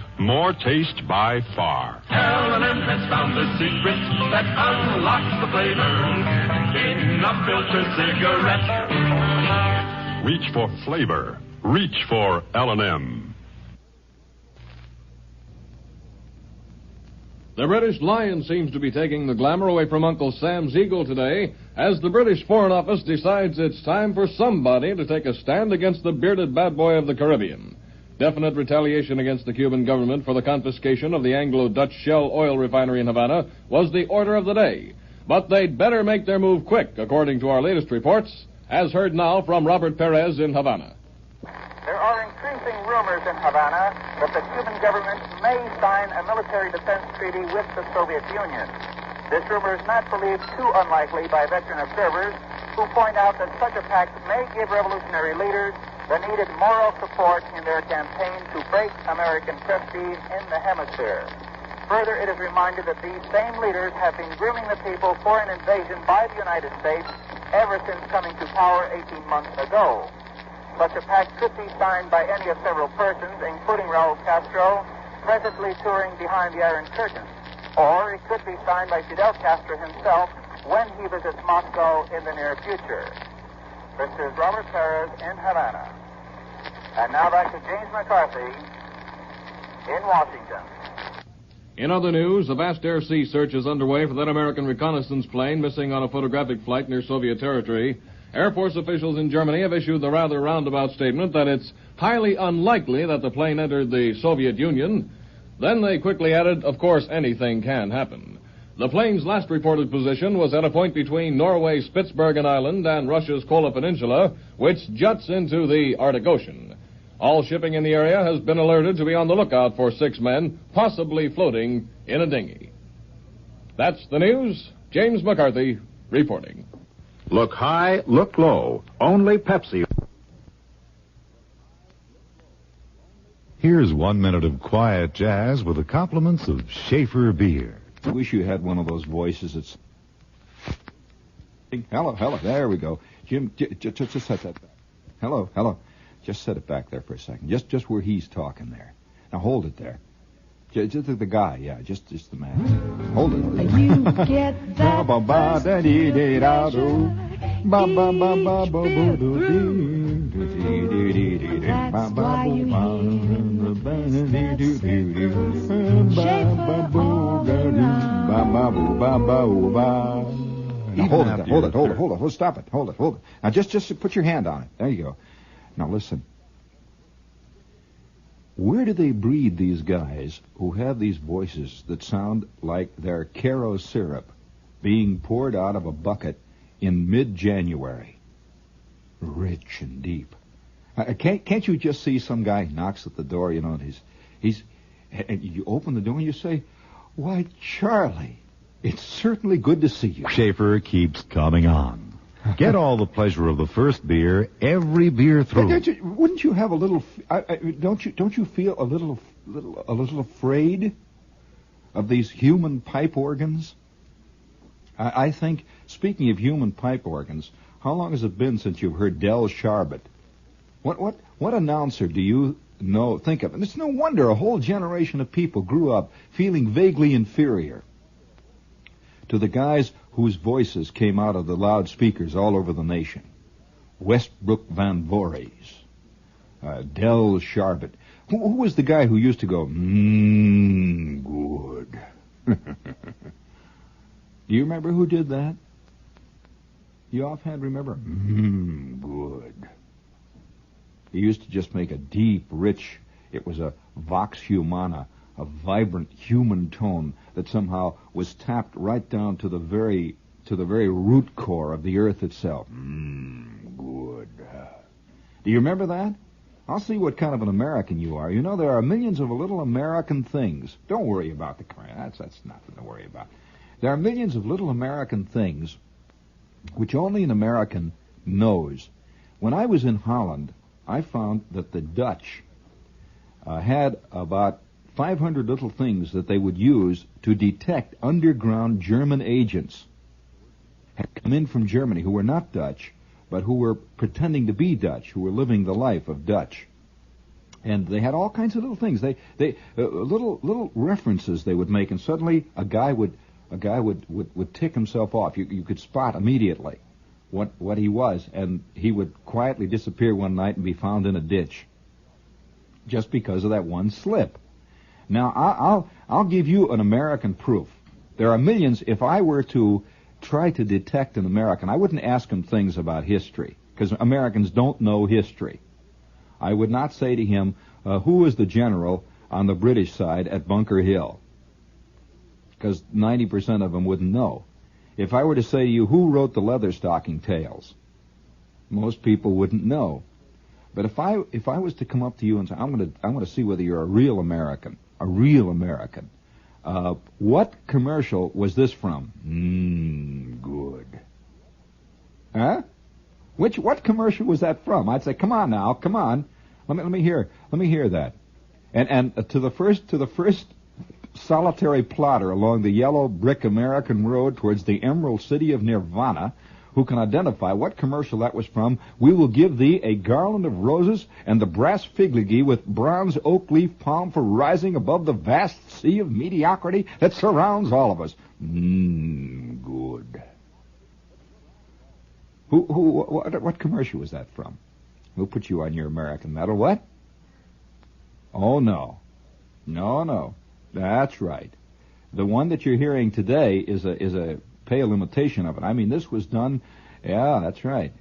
by far. L&M has found the secret that unlocks the flavor in a filter cigarette. Reach for flavor. Reach for L&M. The British Lion seems to be taking the glamour away from Uncle Sam's Eagle today as the British Foreign Office decides it's time for somebody to take a stand against the bearded bad boy of the Caribbean. Definite retaliation against the Cuban government for the confiscation of the Anglo-Dutch Shell oil refinery in Havana was the order of the day. But they'd better make their move quick, according to our latest reports, as heard now from Robert Perez in Havana. There are increasing rumors in Havana that the Cuban government may sign a military defense treaty with the Soviet Union. This rumor is not believed too unlikely by veteran observers who point out that such a pact may give revolutionary leaders the needed moral support in their campaign to break American prestige in the hemisphere. Further, it is reminded that these same leaders have been grooming the people for an invasion by the United States ever since coming to power 18 months ago. Such a pact could be signed by any of several persons, including Raul Castro, presently touring behind the Iron Curtain. Or it could be signed by Fidel Castro himself when he visits Moscow in the near future. This is Robert Perez in Havana. And now back to James McCarthy in Washington. In other news, a vast air sea search is underway for that American reconnaissance plane missing on a photographic flight near Soviet territory. Air Force officials in Germany have issued the rather roundabout statement that it's highly unlikely that the plane entered the Soviet Union. Then they quickly added, of course, anything can happen. The plane's last reported position was at a point between Norway's Spitsbergen Island and Russia's Kola Peninsula, which juts into the Arctic Ocean. All shipping in the area has been alerted to be on the lookout for 6 men, possibly floating in a dinghy. That's the news. James McCarthy reporting. Look high, look low. Only Pepsi. Here's 1 minute of quiet jazz with the compliments of Schafer Beer. I wish you had one of those voices that's... Hello. There we go. Jim, just set that back. Hello. Just set it back there for a second. Just where he's talking there. Now hold it there. Just the guy, yeah, just the man. Hold it. You get that that's why you Hold it. Stop it. Hold it. Now just put your hand on it. There you go. Now listen. Where do they breed these guys who have these voices that sound like they're Caro syrup being poured out of a bucket in mid-January? Rich and deep. Can't you just see some guy knocks at the door, you know, and and you open the door and you say, "Why, Charlie, it's certainly good to see you." Schafer keeps coming on. Get all the pleasure of the first beer, every beer through. Wouldn't you have a little? Don't you feel a little afraid of these human pipe organs? I think, speaking of human pipe organs, how long has it been since you've heard Del Sharbutt? What announcer do you know? Think of, and it's no wonder a whole generation of people grew up feeling vaguely inferior to the guys whose voices came out of the loudspeakers all over the nation. Westbrook Van Voorhees, Del Sharbutt. Who was the guy who used to go, good? Do you remember who did that? You offhand remember? Good. He used to just make a deep, rich, it was a vox humana, a vibrant human tone that somehow was tapped right down to the very root core of the earth itself. Good. Do you remember that? I'll see what kind of an American you are. You know, there are millions of little American things. Don't worry about the that's nothing to worry about. There are millions of little American things which only an American knows. When I was in Holland, I found that the Dutch had about 500 little things that they would use to detect underground German agents had come in from Germany who were not Dutch, but who were pretending to be Dutch, who were living the life of Dutch. And they had all kinds of little things. Little references they would make, and suddenly a guy would tick himself off. You could spot immediately what he was, and he would quietly disappear one night and be found in a ditch, just because of that one slip. Now I'll give you an American proof. There are millions. If I were to try to detect an American, I wouldn't ask him things about history, because Americans don't know history. I would not say to him, who was the general on the British side at Bunker Hill? Because 90% of them wouldn't know. If I were to say to you, who wrote the Leatherstocking Tales? Most people wouldn't know. But if I was to come up to you and say, I'm going to see whether you're a real American, what commercial was this from? Good. Huh? What commercial was that from? I'd say, come on now, come on. Let me hear that. And to the first solitary plotter along the yellow brick American road towards the emerald city of Nirvana, who can identify what commercial that was from, we will give thee a garland of roses and the brass figligee with bronze oak leaf palm for rising above the vast sea of mediocrity that surrounds all of us. Good. What commercial was that from? We'll put you on your American medal. What? Oh, no. No. That's right. The one that you're hearing today is a pale imitation of it. I mean, this was done, yeah, that's right.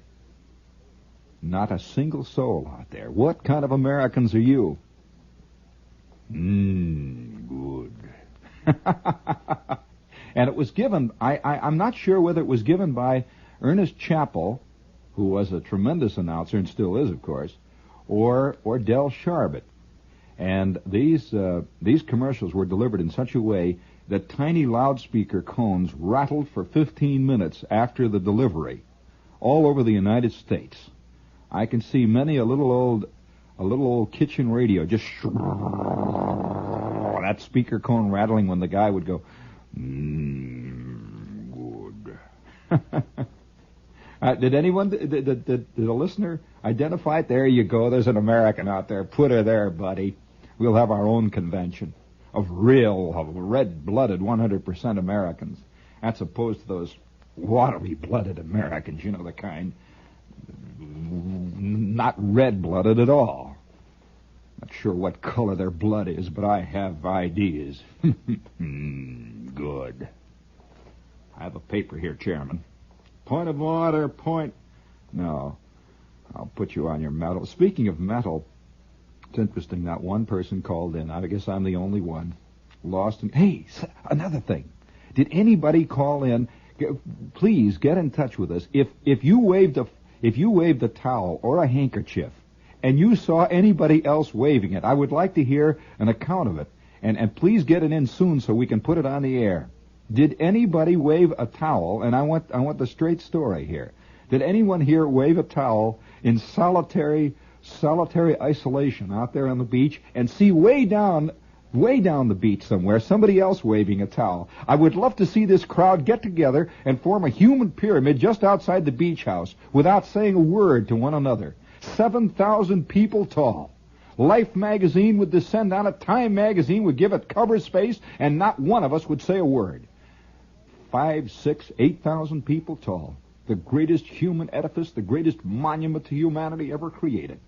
Not a single soul out there. What kind of Americans are you? Good. And it was given, I'm not sure whether it was given by Ernest Chappell, who was a tremendous announcer and still is, of course, or Del Sharbutt. And these commercials were delivered in such a way that tiny loudspeaker cones rattled for 15 minutes after the delivery, all over the United States. I can see many a little old kitchen radio just that speaker cone rattling when the guy would go, good. Did a listener identify it? There you go. There's an American out there. Put her there, buddy. We'll have our own convention of red-blooded 100% Americans, as opposed to those watery-blooded Americans, you know, the kind not red-blooded at all. Not sure what color their blood is, but I have ideas. Good. I have a paper here, Chairman. Point of order, point. No, I'll put you on your medal. Speaking of metal, it's interesting, not one person called in. I guess I'm the only one. Lost in... Hey, another thing. Did anybody call in? Please get in touch with us. If you waved a towel or a handkerchief and you saw anybody else waving it, I would like to hear an account of it. And please get it in soon so we can put it on the air. Did anybody wave a towel? And I want the straight story here. Did anyone here wave a towel in solitary isolation out there on the beach and see way down the beach somewhere somebody else waving a towel? I would love to see this crowd get together and form a human pyramid just outside the beach house without saying a word to one another. 7,000 people tall. Life magazine would descend on it. Time magazine would give it cover space, and not one of us would say a word. 5, 6, 8,000 people tall. The greatest human edifice, the greatest monument to humanity ever created.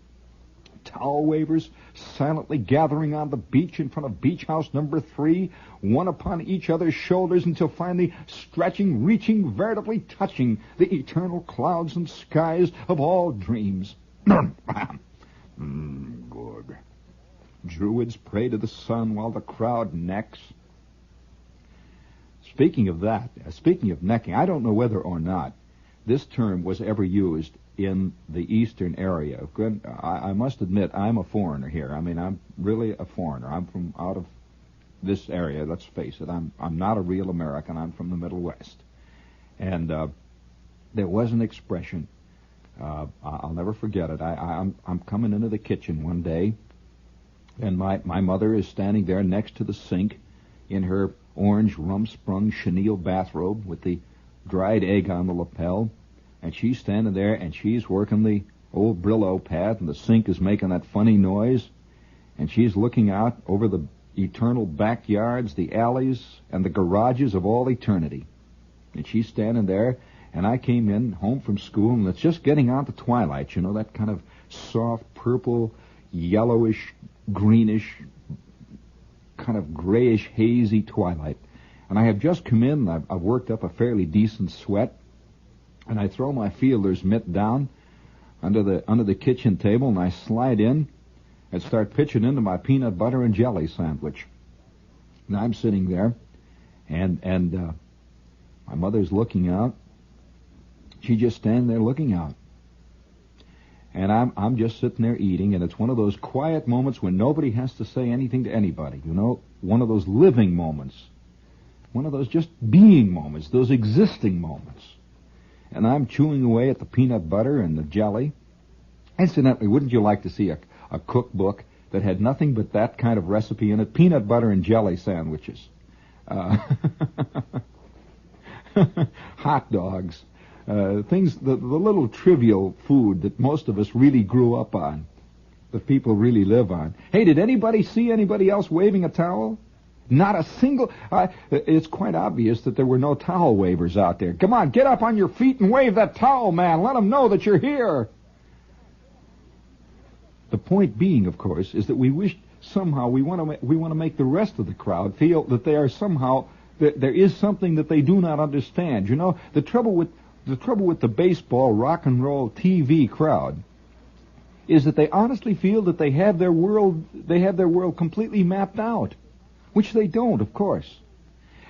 Towel wavers silently gathering on the beach in front of beach house number 3, one upon each other's shoulders until finally stretching, reaching, veritably touching the eternal clouds and skies of all dreams. Good. Druids pray to the sun while the crowd necks. Speaking of that, speaking of necking, I don't know whether or not this term was ever used in the eastern area. I must admit, I'm a foreigner here. I mean, I'm really a foreigner. I'm from out of this area, let's face it. I'm not a real American. I'm from the Middle West. And there was an expression. I'll never forget it. I'm coming into the kitchen one day, and my mother is standing there next to the sink in her orange rum-sprung chenille bathrobe with the dried egg on the lapel, and she's standing there and she's working the old Brillo pad, and the sink is making that funny noise, and she's looking out over the eternal backyards, the alleys, and the garages of all eternity. And she's standing there, and I came in home from school, and it's just getting out the twilight, you know, that kind of soft purple, yellowish, greenish, kind of grayish, hazy twilight. And I have just come in, and I've worked up a fairly decent sweat, and I throw my fielder's mitt down under the kitchen table, and I slide in and start pitching into my peanut butter and jelly sandwich. And I'm sitting there, and my mother's looking out. She's just standing there looking out. And I'm just sitting there eating, and it's one of those quiet moments when nobody has to say anything to anybody, you know, one of those living moments, one of those just being moments, those existing moments. And I'm chewing away at the peanut butter and the jelly. Incidentally, wouldn't you like to see a cookbook that had nothing but that kind of recipe in it? Peanut butter and jelly sandwiches. Hot dogs. Things, the little trivial food that most of us really grew up on, that people really live on. Hey, did anybody see anybody else waving a towel? Not a single... it's quite obvious that there were no towel wavers out there. Come on, get up on your feet and wave that towel, man. Let them know that you're here. The point being, of course, is that we wish somehow we want to make the rest of the crowd feel that they are somehow... that there is something that they do not understand. You know, the trouble with the baseball, rock and roll, TV crowd is that they honestly feel that they have their world completely mapped out, which they don't, of course.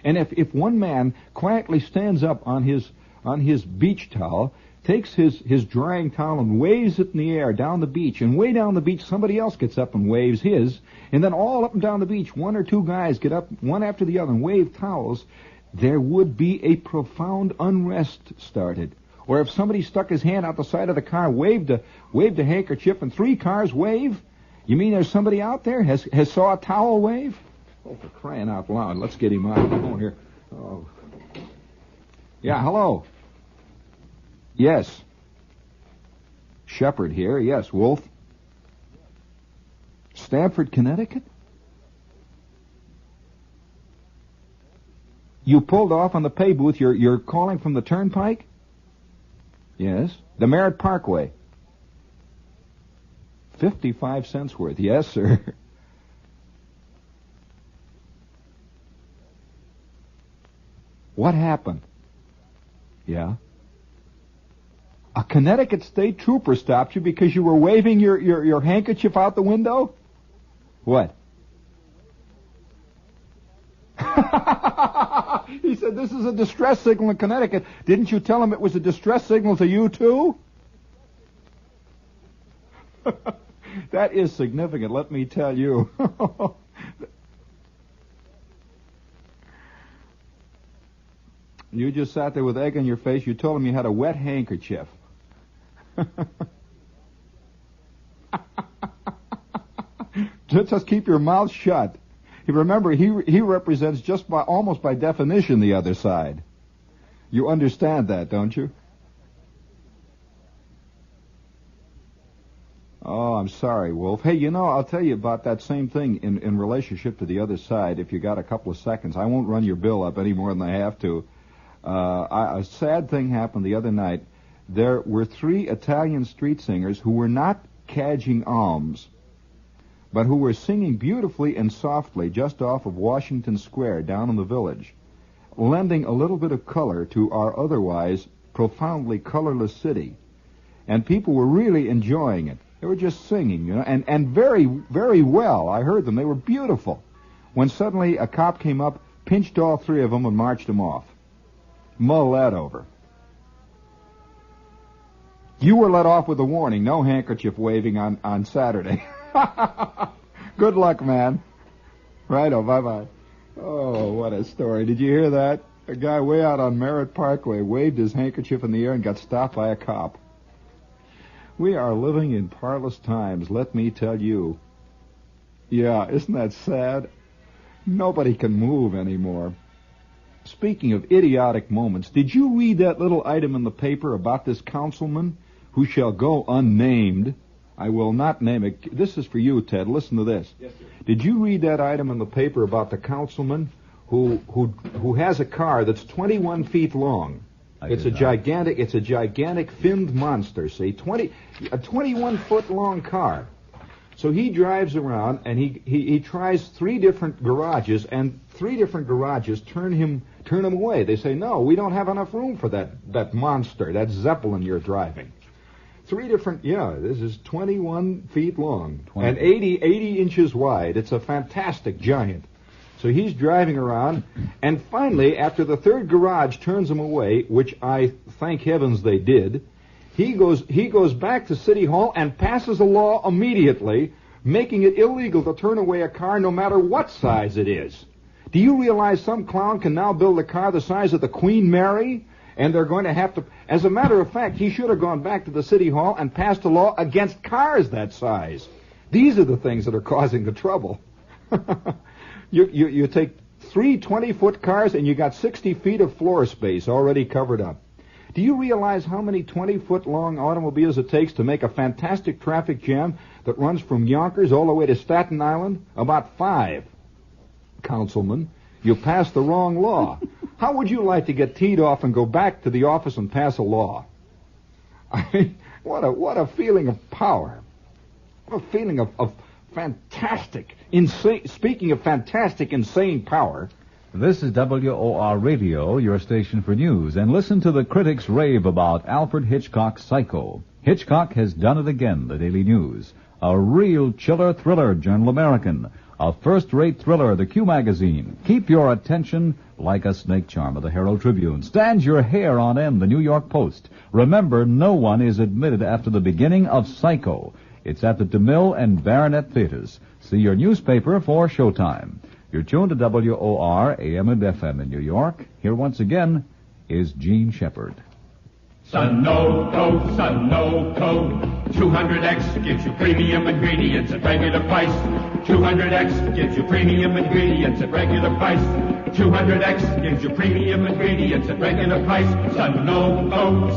And if one man quietly stands up on his beach towel, takes his drying towel and waves it in the air down the beach, and way down the beach somebody else gets up and waves his, and then all up and down the beach one or two guys get up one after the other and wave towels, there would be a profound unrest started. Or if somebody stuck his hand out the side of the car, waved a handkerchief, and three cars wave, you mean there's somebody out there has saw a towel wave? Oh, for crying out loud, let's get him on the phone here. Oh. Yeah, hello. Yes. Shepherd here. Yes, Wolf. Stamford, Connecticut? You pulled off on the pay booth. You're calling from the turnpike? Yes. The Merritt Parkway. 55 cents worth. Yes, sir. What happened? Yeah. A Connecticut state trooper stopped you because you were waving your handkerchief out the window? What? He said, this is a distress signal in Connecticut. Didn't you tell him it was a distress signal to you, too? That is significant, let me tell you. You just sat there with egg on your face. You told him you had a wet handkerchief. Just keep your mouth shut. Remember, he represents almost by definition the other side. You understand that, don't you? Oh, I'm sorry, Wolf. Hey, you know, I'll tell you about that same thing in relationship to the other side if you got a couple of seconds. I won't run your bill up any more than I have to. A sad thing happened the other night. There were 3 Italian street singers who were not cadging alms, but who were singing beautifully and softly just off of Washington Square down in the village, lending a little bit of color to our otherwise profoundly colorless city. And people were really enjoying it. They were just singing, and very, very well. I heard them. They were beautiful. When suddenly a cop came up, pinched all three of them, and marched them off. Mull that over. You were let off with a warning. No handkerchief waving on Saturday. Good luck, man. Righto, bye-bye. Oh, what a story. Did you hear that? A guy way out on Merritt Parkway waved his handkerchief in the air and got stopped by a cop. We are living in parlous times, let me tell you. Yeah, isn't that sad? Nobody can move anymore. Speaking of idiotic moments, did you read that little item in the paper about this councilman who shall go unnamed? I will not name it. This is for you, Ted. Listen to this. Yes, sir. Did you read that item in the paper about the councilman who has a car that's 21 feet long? It's a gigantic finned monster, see? A 21-foot-long car. So he drives around, and he tries three different garages, and three different garages turn him away. They say, no, we don't have enough room for that monster, that Zeppelin you're driving. This is 21 feet long and 80 inches wide. It's a fantastic giant. So he's driving around, and finally, after the third garage turns him away, which I thank heavens they did, he goes back to City Hall and passes a law immediately, making it illegal to turn away a car no matter what size it is. Do you realize some clown can now build a car the size of the Queen Mary? And they're going to have to... As a matter of fact, he should have gone back to the City Hall and passed a law against cars that size. These are the things that are causing the trouble. You take three 20-foot cars and you got 60 feet of floor space already covered up. Do you realize how many 20-foot-long automobiles it takes to make a fantastic traffic jam that runs from Yonkers all the way to Staten Island? About 5. Councilman, you passed the wrong law. How would you like to get teed off and go back to the office and pass a law? I mean, what a feeling of power. What a feeling of fantastic, insane... Speaking of fantastic, insane power... This is WOR Radio, your station for news, and listen to the critics rave about Alfred Hitchcock's Psycho. Hitchcock has done it again, the Daily News. A real chiller thriller, Journal American. A first-rate thriller, the Q Magazine. Keep your attention like a snake charmer, the Herald Tribune. Stands your hair on end, the New York Post. Remember, no one is admitted after the beginning of Psycho. It's at the DeMille and Baronet Theaters. See your newspaper for showtime. You're tuned to WOR, AM and FM in New York. Here once again is Gene Shepard. Sunoco, 200X gives you premium ingredients at regular price. 200X gives you premium ingredients at regular price. 200X gives you premium ingredients at regular price. Sunoco.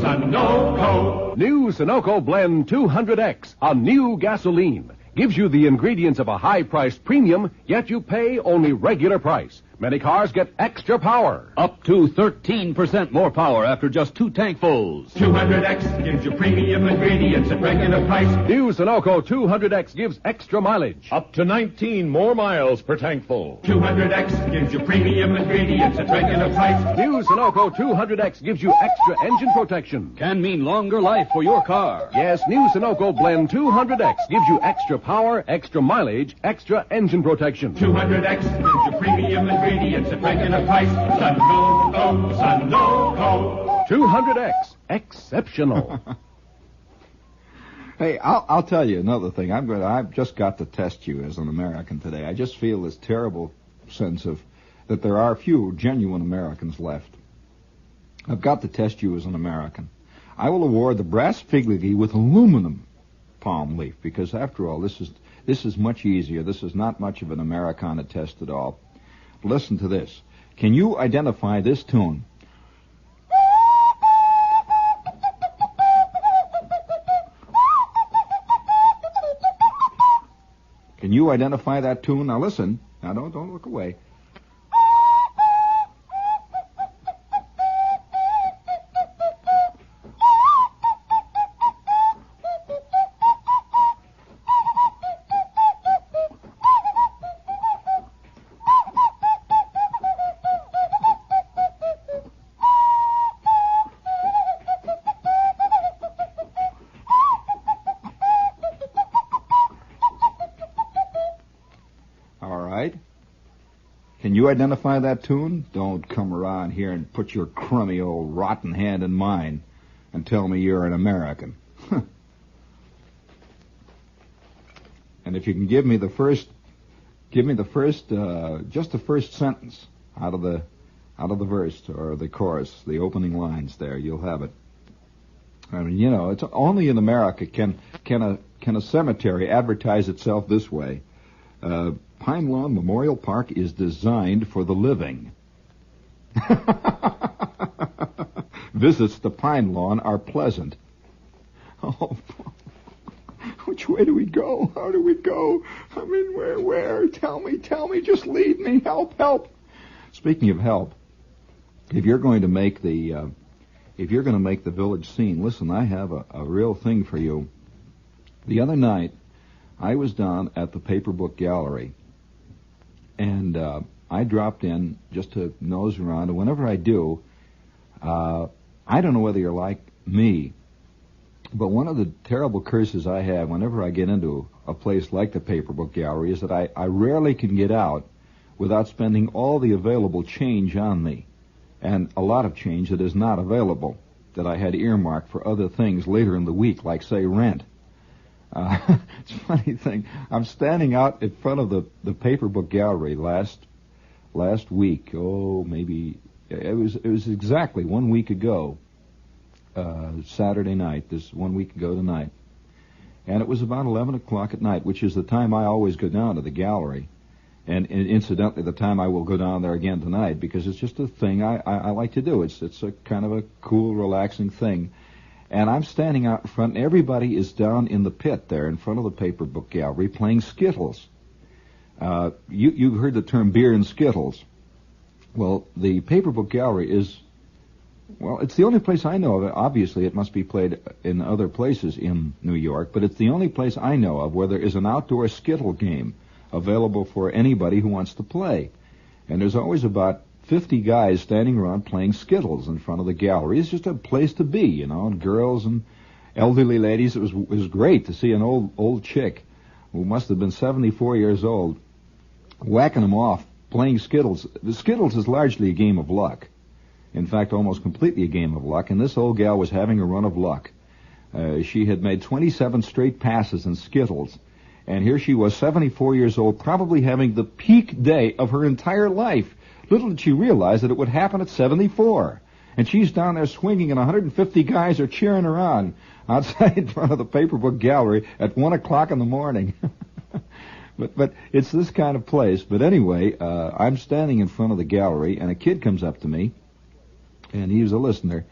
New Sunoco Blend 200X, a new gasoline. Gives you the ingredients of a high-priced premium, yet you pay only regular price. Many cars get extra power. Up to 13% more power after just 2 tankfuls. 200X gives you premium ingredients at regular price. New Sunoco 200X gives extra mileage. Up to 19 more miles per tankful. 200X gives you premium ingredients at regular price. New Sunoco 200X gives you extra engine protection. Can mean longer life for your car. Yes, new Sunoco Blend 200X gives you extra power, extra mileage, extra engine protection. 200X gives you premium ingredients at regular price. Sunoco. 200X. Exceptional. Hey, I'll tell you another thing. I've just got to test you as an American today. I just feel this terrible sense of that there are few genuine Americans left. I've got to test you as an American. I will award the brass figurine with aluminum palm leaf because, after all, this is much easier. This is not much of an Americana test at all. Listen to this. Can you identify this tune? Can you identify that tune? Now listen. Now don't look away. you identify that tune? Don't come around here and put your crummy old rotten hand in mine and tell me you're an American. And if you can give me the first, just the first sentence out of the verse or the chorus, the opening lines there, you'll have it. I mean, you know, it's only in America can a cemetery advertise itself this way. Pine Lawn Memorial Park is designed for the living. Visits to Pine Lawn are pleasant. Oh, which way do we go? How do we go? I mean, where? Tell me, just lead me. Help. Speaking of help, if you're going to make the village scene, listen, I have a real thing for you. The other night, I was down at the Paper Book Gallery, and I dropped in just to nose around, and whenever I do, I don't know whether you're like me, but one of the terrible curses I have whenever I get into a place like the Paper Book Gallery is that I rarely can get out without spending all the available change on me, and a lot of change that is not available, that I had earmarked for other things later in the week, like, say, rent. It's a funny thing. I'm standing out in front of the Paper Book Gallery last week. Oh, maybe it was exactly 1 week ago, Saturday night. This 1 week ago tonight, and it was about 11 o'clock at night, which is the time I always go down to the gallery, and incidentally, the time I will go down there again tonight, because it's just a thing I like to do. It's a kind of a cool, relaxing thing. And I'm standing out in front, and everybody is down in the pit there in front of the Paper Book Gallery playing Skittles. You've heard the term beer and Skittles. Well, the Paper Book Gallery is, well, it's the only place I know of it. Obviously, it must be played in other places in New York, but it's the only place I know of where there is an outdoor Skittle game available for anybody who wants to play. And there's always about 50 guys standing around playing Skittles in front of the gallery. It's just a place to be, you know, and girls and elderly ladies. It was great to see an old chick who must have been 74 years old whacking them off playing Skittles. The Skittles is largely a game of luck. In fact, almost completely a game of luck, and this old gal was having a run of luck. She had made 27 straight passes in Skittles, and here she was, 74 years old, probably having the peak day of her entire life. Little did she realize that it would happen at 74. And she's down there swinging, and 150 guys are cheering her on outside in front of the Paper Book Gallery at 1 o'clock in the morning. But it's this kind of place. But anyway, I'm standing in front of the gallery, and a kid comes up to me, and he's a listener,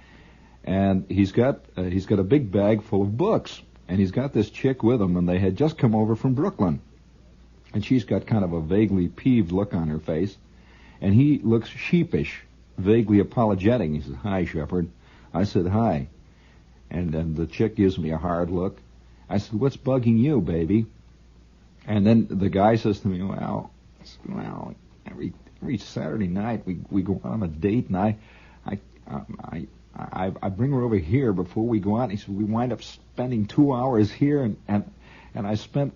and he's got a big bag full of books, and he's got this chick with him, and they had just come over from Brooklyn. And she's got kind of a vaguely peeved look on her face. And he looks sheepish, vaguely apologetic. He says, "Hi, Shepherd." I said, "Hi." And then the chick gives me a hard look. I said, "What's bugging you, baby?" And then the guy says to me, well, every Saturday night we go on a date, and I bring her over here before we go out." He said, "We wind up spending 2 hours here, and I spent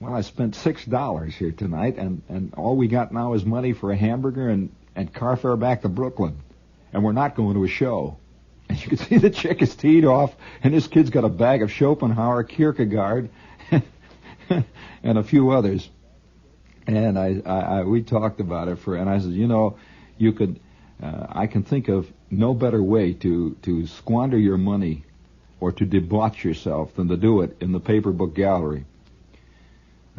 $6 here tonight, and all we got now is money for a hamburger and car fare back to Brooklyn. And we're not going to a show." And you can see the chick is teed off, and this kid's got a bag of Schopenhauer, Kierkegaard, and a few others. And we talked about it and I said, you know, I can think of no better way to squander your money or to debauch yourself than to do it in the Paper Book Gallery.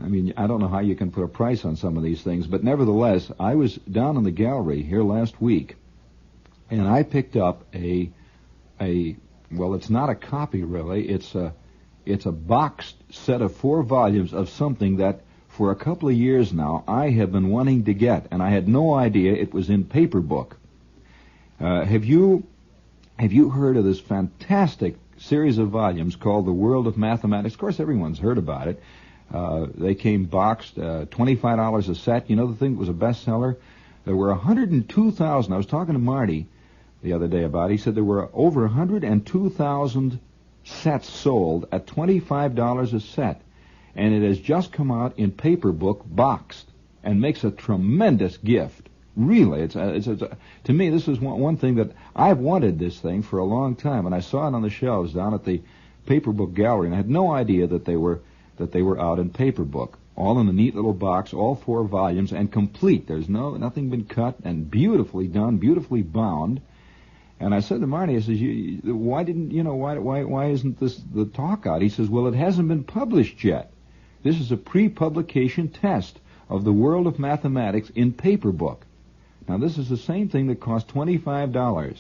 I mean, I don't know how you can put a price on some of these things, but nevertheless, I was down in the gallery here last week, and I picked up well, it's not a copy really, it's a boxed set of 4 volumes of something that for a couple of years now I have been wanting to get, and I had no idea it was in paper book. Have you heard of this fantastic series of volumes called The World of Mathematics? Of course, everyone's heard about it. They came boxed, $25 a set. You know the thing that was a bestseller? There were 102,000. I was talking to Marty the other day about it. He said there were over 102,000 sets sold at $25 a set. And it has just come out in paper book boxed and makes a tremendous gift. really, to me, this is one thing that I've wanted this thing for a long time, and I saw it on the shelves down at the paper book gallery, and I had no idea that they were out in paper book, all in a neat little box, all 4 volumes, and complete. There's nothing been cut, and beautifully done, beautifully bound. And I said to Marty, I says, why isn't this the talk out? He says, well, it hasn't been published yet. This is a pre-publication test of the world of mathematics in paper book. Now, this is the same thing that cost $25.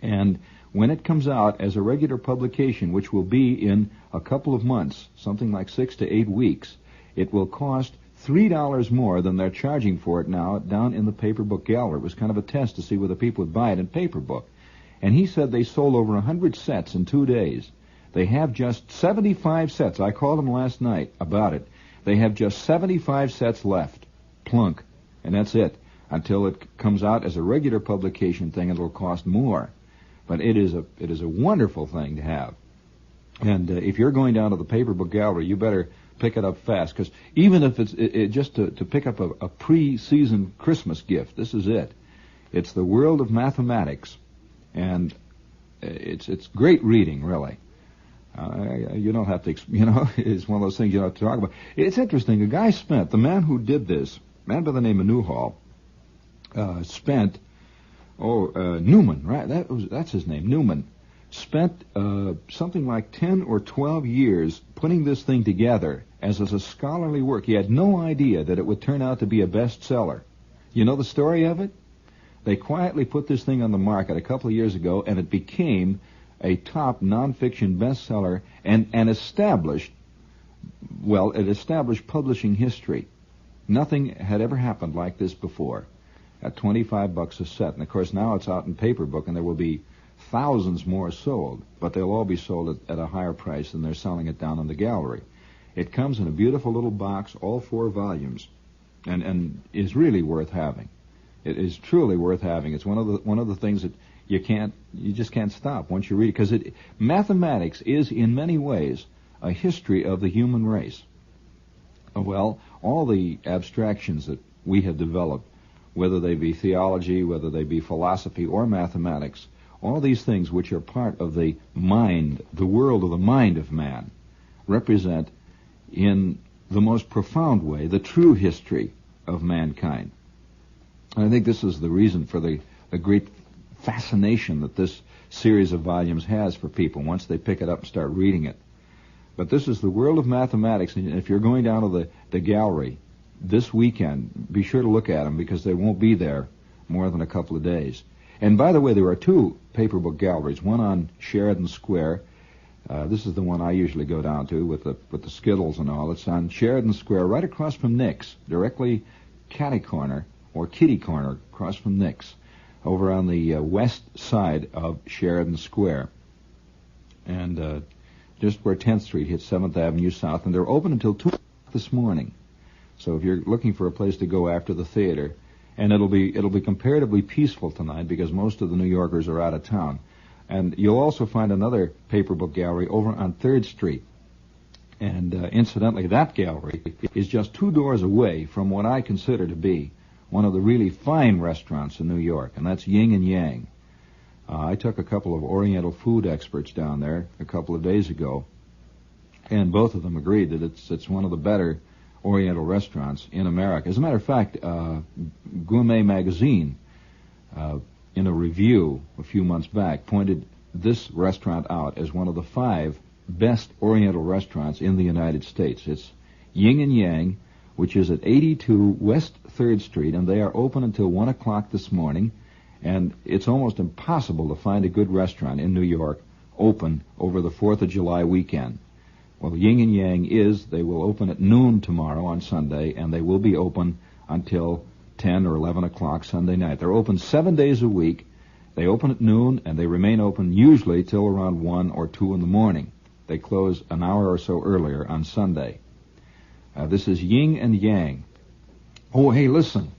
And when it comes out as a regular publication, which will be in a couple of months, something like 6 to 8 weeks, it will cost $3 more than they're charging for it now down in the paper book gallery. It was kind of a test to see whether people would buy it in paper book. And he said they sold over 100 sets in 2 days. They have just 75 sets. I called them last night about it. They have just 75 sets left. Plunk. And that's it. Until it comes out as a regular publication thing, it'll cost more. But it is a wonderful thing to have. And if you're going down to the paper book gallery, you better pick it up fast, because even if it's just to pick up a pre-season Christmas gift, this is it. It's the world of mathematics, and it's great reading, really. You don't have to, it's one of those things you don't have to talk about. It's interesting. The man who did this, a man by the name of Newhall, spent, Newman, right? That's his name, Newman. Spent something like 10 or 12 years putting this thing together as a scholarly work. He had no idea that it would turn out to be a bestseller. You know the story of it? They quietly put this thing on the market a couple of years ago, and it became a top nonfiction bestseller and established publishing history. Nothing had ever happened like this before. At $25 a set. And of course now it's out in paper book, and there will be thousands more sold, but they'll all be sold at a higher price than they're selling it down in the gallery. It comes in a beautiful little box, all 4 volumes, and is really worth having. It is truly worth having. It's one of the things that you just can't stop once you read it, because mathematics is in many ways a history of the human race. Well, all the abstractions that we have developed, whether they be theology, whether they be philosophy or mathematics, all these things which are part of the mind, the world of the mind of man, represent in the most profound way the true history of mankind. And I think this is the reason for the great fascination that this series of volumes has for people once they pick it up and start reading it. But this is the world of mathematics, and if you're going down to the gallery this weekend, be sure to look at them, because they won't be there more than a couple of days. And by the way, there are 2 paper book galleries, one on Sheridan Square. This is the one I usually go down to with the Skittles and all. It's on Sheridan Square, right across from Nick's, directly kitty corner across from Nick's, over on the west side of Sheridan Square. And just where 10th Street hits 7th Avenue South, and they're open until 2 this morning. So if you're looking for a place to go after the theater, and it'll be comparatively peaceful tonight because most of the New Yorkers are out of town. And you'll also find another paper book gallery over on 3rd Street. And incidentally, that gallery is just 2 doors away from what I consider to be one of the really fine restaurants in New York, and that's Yin and Yang. I took a couple of Oriental food experts down there a couple of days ago, and both of them agreed that it's one of the better Oriental restaurants in America. As a matter of fact, Gourmet Magazine, in a review a few months back, pointed this restaurant out as one of the 5 best Oriental restaurants in the United States. It's Yin and Yang, which is at 82 West 3rd Street, and they are open until 1 o'clock this morning, and it's almost impossible to find a good restaurant in New York open over the 4th of July weekend. Well, Yin and Yang they will open at noon tomorrow on Sunday, and they will be open until 10 or 11 o'clock Sunday night. They're open 7 days a week. They open at noon, and they remain open usually till around 1 or 2 in the morning. They close an hour or so earlier on Sunday. This is Yin and Yang. Oh, hey, listen.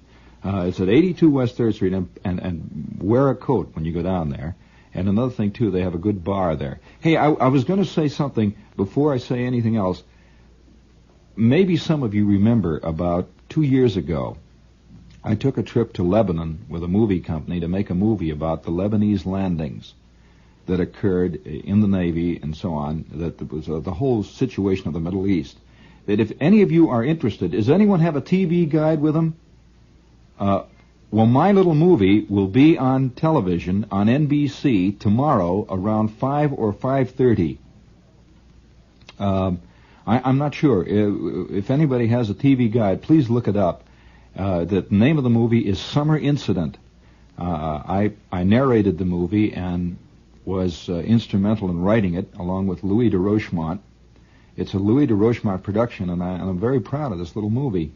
It's at 82 West 3rd Street, and wear a coat when you go down there. And another thing, too, they have a good bar there. Hey, I was going to say something before I say anything else. Maybe some of you remember about 2 years ago, I took a trip to Lebanon with a movie company to make a movie about the Lebanese landings that occurred in the Navy and so on, that was the whole situation of the Middle East. That if any of you are interested, does anyone have a TV guide with them? Well, my little movie will be on television on NBC tomorrow around 5 or 5:30. I'm not sure. If anybody has a TV guide, please look it up. The name of the movie is Summer Incident. I narrated the movie and was instrumental in writing it, along with Louis de Rochemont. It's a Louis de Rochemont production, and I'm very proud of this little movie.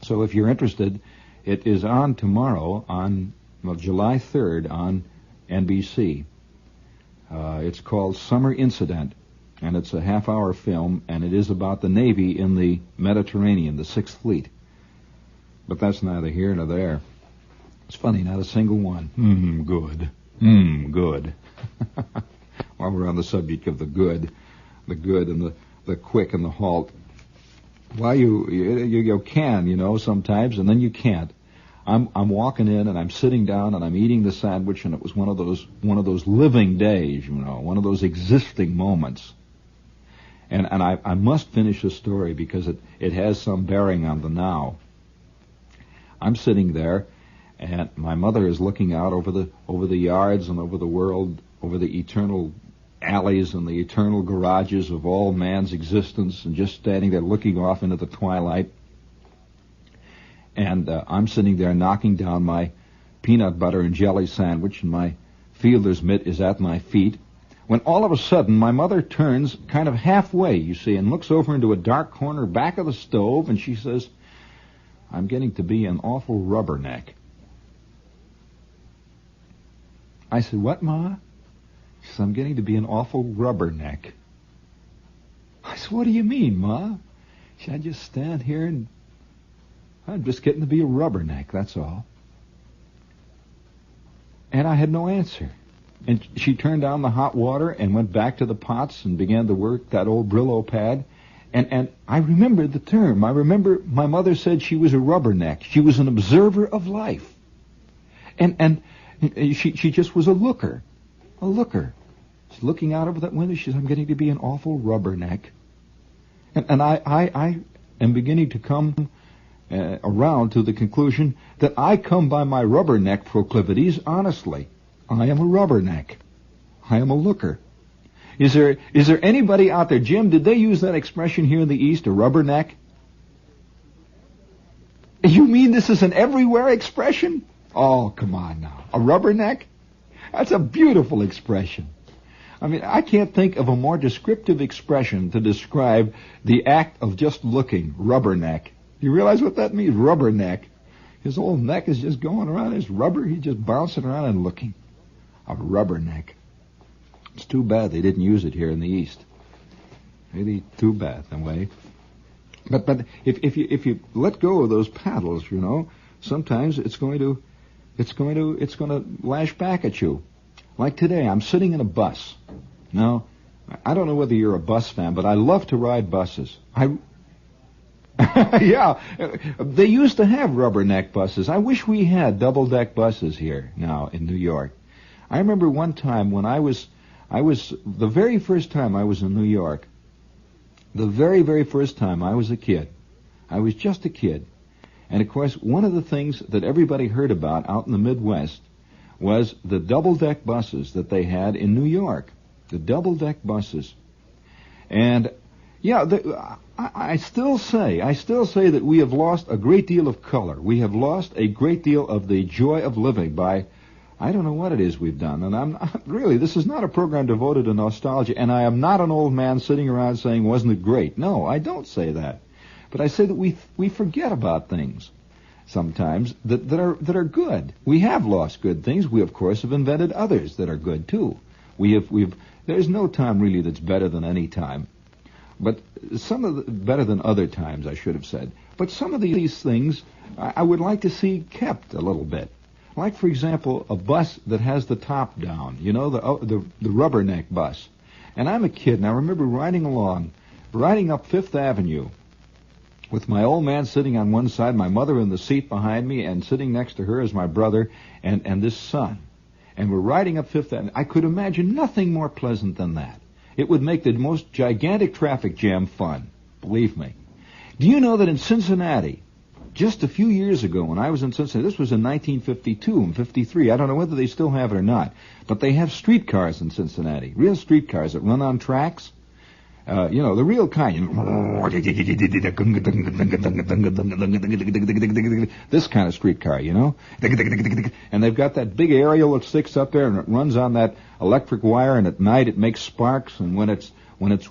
So if you're interested, it is on tomorrow on July 3rd on NBC. It's called Summer Incident, and it's a half-hour film, and it is about the Navy in the Mediterranean, the 6th Fleet. But that's neither here nor there. It's funny, not a single one. Good. Good. While we're on the subject of the good and the quick and the halt, why you can, sometimes, and then you can't. I'm walking in and I'm sitting down and I'm eating the sandwich, and it was one of those living days, one of those existing moments. And I must finish the story because it has some bearing on the now. I'm sitting there, and my mother is looking out over the yards and over the world, over the eternal alleys and the eternal garages of all man's existence, and just standing there looking off into the twilight. And I'm sitting there knocking down my peanut butter and jelly sandwich, and my fielder's mitt is at my feet, when all of a sudden my mother turns kind of halfway, you see, and looks over into a dark corner back of the stove, and she says, "I'm getting to be an awful rubberneck." I said, "What, Ma?" She said, "I'm getting to be an awful rubberneck." I said, "What do you mean, Ma?" She said, "I just stand here and I'm just getting to be a rubberneck, that's all." And I had no answer. And she turned down the hot water and went back to the pots and began to work that old Brillo pad. And I remember the term. I remember my mother said she was a rubberneck. She was an observer of life. And she just was a looker. She's looking out over that window. She says, "I'm getting to be an awful rubberneck." And I am beginning to come around to the conclusion that I come by my rubberneck proclivities honestly. I am a rubberneck. I am a looker. Is there anybody out there, Jim, did they use that expression here in the East, a rubberneck? You mean this is an everywhere expression? Oh, come on now. A rubberneck? That's a beautiful expression. I mean, I can't think of a more descriptive expression to describe the act of just looking, rubberneck. You realize what that means, rubberneck? His whole neck is just going around, his rubber, he's just bouncing around and looking. A rubberneck. It's too bad they didn't use it here in the East. Really too bad, in a way. But if you let go of those paddles, sometimes it's going to lash back at you. Like today, I'm sitting in a bus. Now, I don't know whether you're a bus fan, but I love to ride buses. Yeah, they used to have rubberneck buses. I wish we had double-deck buses here now in New York. I remember one time when I was the very first time I was in New York, the very, very first time I was a kid. I was just a kid. And, of course, one of the things that everybody heard about out in the Midwest was the double-deck buses that they had in New York, the double-deck buses. And, yeah, I still say that we have lost a great deal of color. We have lost a great deal of the joy of living by, I don't know what it is we've done. And this is not a program devoted to nostalgia, and I am not an old man sitting around saying, wasn't it great? No, I don't say that. But I say that we forget about things sometimes that are good. We have lost good things. We, of course, have invented others that are good, too. There's no time really that's better than any time. But better than other times, I should have said. But some of these things I would like to see kept a little bit. Like, for example, a bus that has the top down, the rubberneck bus. And I'm a kid, and I remember riding up Fifth Avenue with my old man sitting on one side, my mother in the seat behind me, and sitting next to her is my brother and this son. And we're riding up Fifth Avenue. I could imagine nothing more pleasant than that. It would make the most gigantic traffic jam fun, believe me. Do you know that in Cincinnati, just a few years ago when I was in Cincinnati, this was in 1952 and 53, I don't know whether they still have it or not, but they have streetcars in Cincinnati, real streetcars that run on tracks. The real kind. This kind of streetcar, And they've got that big aerial that sticks up there and it runs on that electric wire, and at night it makes sparks, and when it's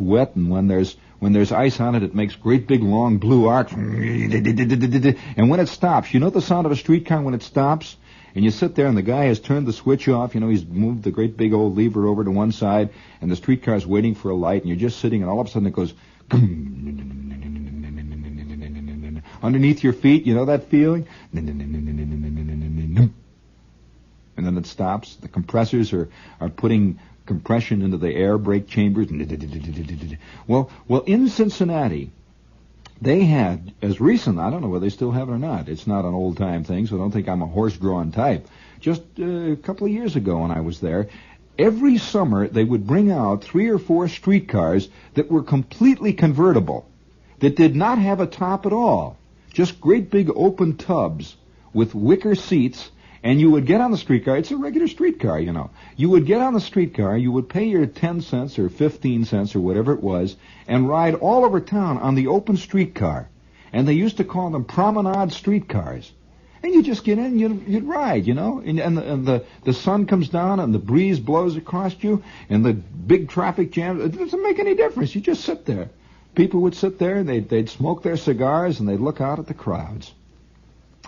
wet and when there's ice on it, it makes great big long blue arcs. And when it stops, you know the sound of a streetcar when it stops? And you sit there and the guy has turned the switch off, he's moved the great big old lever over to one side, and the streetcar's waiting for a light, and you're just sitting, and all of a sudden it goes underneath your feet, you know that feeling? And then it stops. The compressors are putting compression into the air brake chambers. Well, in Cincinnati, they had, as recent, I don't know whether they still have it or not. It's not an old-time thing, so don't think I'm a horse-drawn type. Just a couple of years ago when I was there, every summer they would bring out 3 or 4 streetcars that were completely convertible, that did not have a top at all. Just great big open tubs with wicker seats, and you would get on the streetcar. It's a regular streetcar, You would get on the streetcar, you would pay your 10 cents or 15 cents or whatever it was, and ride all over town on the open streetcar. And they used to call them promenade streetcars. And you just get in, you'd ride, and the sun comes down and the breeze blows across you, and the big traffic jam, it doesn't make any difference. You just sit there. People would sit there, and they'd smoke their cigars, and they'd look out at the crowds.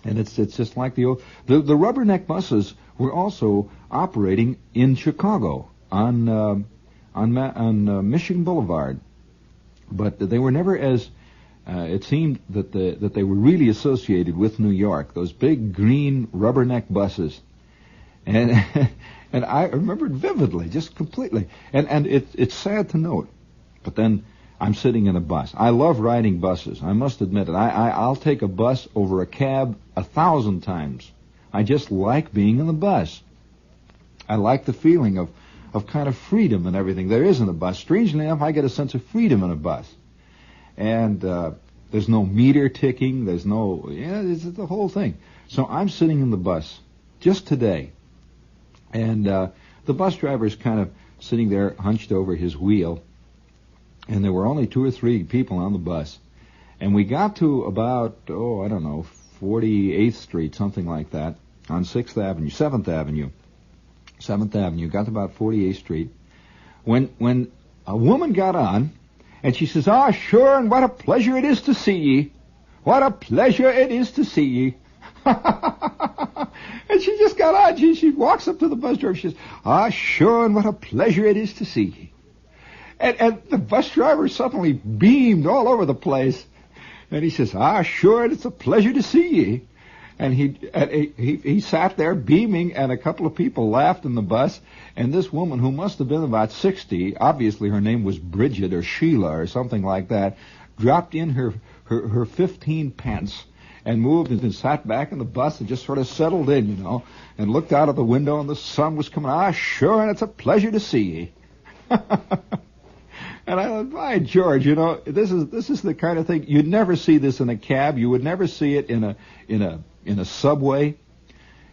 And it's just like the rubberneck buses were also operating in Chicago on Michigan Boulevard, but they were never as it seemed that they were really associated with New York. Those big green rubberneck buses, and I remember it vividly, just completely. And it's sad to note, but then I'm sitting in a bus. I love riding buses. I must admit it. I'll take a bus over a cab 1,000 times. I just like being in the bus. I like the feeling of kind of freedom and everything there is in a bus. Strangely enough, I get a sense of freedom in a bus. And there's no meter ticking. There's no, it's the whole thing. So I'm sitting in the bus just today. And the bus driver's kind of sitting there hunched over his wheel. And there were only 2 or 3 people on the bus. And we got to about, 48th Street, something like that, on 7th Avenue. 7th Avenue, got to about 48th Street, when a woman got on, and she says, sure, and what a pleasure it is to see ye. What a pleasure it is to see ye. And she just got on. She walks up to the bus driver, she says, sure, and what a pleasure it is to see ye. And the bus driver suddenly beamed all over the place. And he says, sure, it's a pleasure to see ye. And he sat there beaming, and a couple of people laughed in the bus. And this woman, who must have been about 60, obviously her name was Bridget or Sheila or something like that, dropped in her 15 pence and moved and sat back in the bus and just sort of settled in, and looked out of the window, and the sun was coming. Sure, and it's a pleasure to see ye. And I thought, by George, this is the kind of thing you'd never see this in a cab. You would never see it in a subway.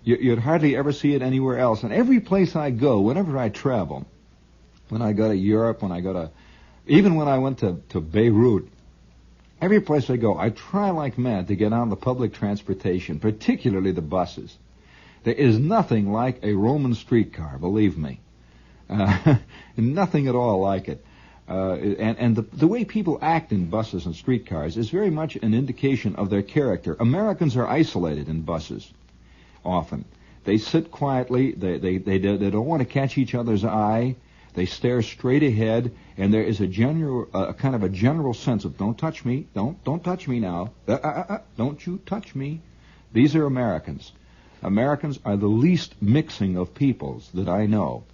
You'd hardly ever see it anywhere else. And every place I go, whenever I travel, when I go to Europe, even when I went to Beirut, every place I go, I try like mad to get on the public transportation, particularly the buses. There is nothing like a Roman streetcar, believe me. Nothing at all like it. And the way people act in buses and streetcars is very much an indication of their character. Americans are isolated in buses, often. They sit quietly. They don't want to catch each other's eye. They stare straight ahead, and there is a kind of a general sense of don't touch me, don't touch me now, don't you touch me. These are Americans. Americans are the least mixing of peoples that I know.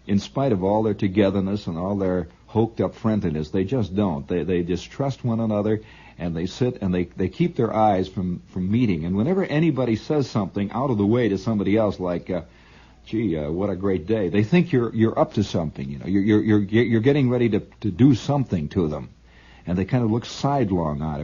in spite of all their togetherness and all their hoked-up friendliness. They just don't. They distrust one another, and they sit and they keep their eyes from meeting. And whenever anybody says something out of the way to somebody else, like, gee, what a great day, they think you're up to something. You know, you're getting ready to do something to them, and they kind of look sidelong out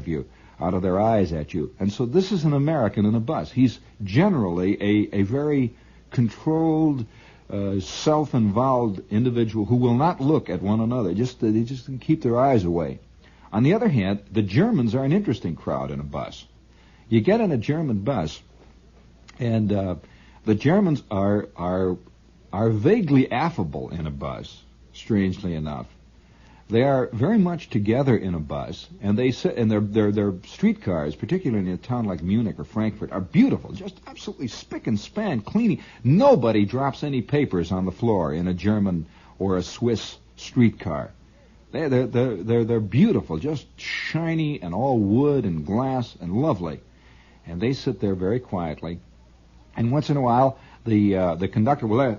of their eyes at you. And so this is an American in a bus. He's generally a very controlled, self-involved individual who will not look at one another. They just keep their eyes away. On the other hand, the Germans are an interesting crowd in a bus. You get in a German bus, and the Germans are vaguely affable in a bus, strangely enough. They are very much together in a bus, and they sit, and their streetcars, particularly in a town like Munich or Frankfurt, are beautiful, just absolutely spick and span, clean. Nobody drops any papers on the floor in a German or a Swiss streetcar. They're beautiful, just shiny and all wood and glass and lovely. And they sit there very quietly. And once in a while, the conductor will say,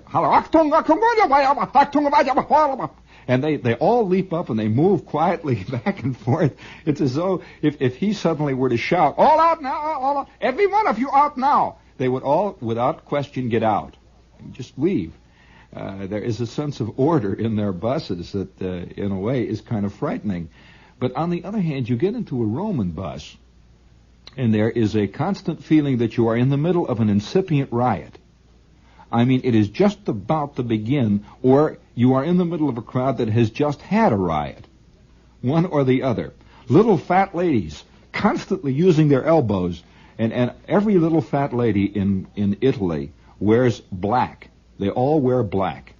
and they all leap up and they move quietly back and forth. It's as though if he suddenly were to shout, all out now, all out, every one of you out now, they would all, without question, get out and just leave. There is a sense of order in their buses that, in a way, is kind of frightening. But on the other hand, you get into a Roman bus, and there is a constant feeling that you are in the middle of an incipient riot. I mean, it is just about to begin, or you are in the middle of a crowd that has just had a riot. One or the other. Little fat ladies constantly using their elbows, and every little fat lady in Italy wears black. They all wear black,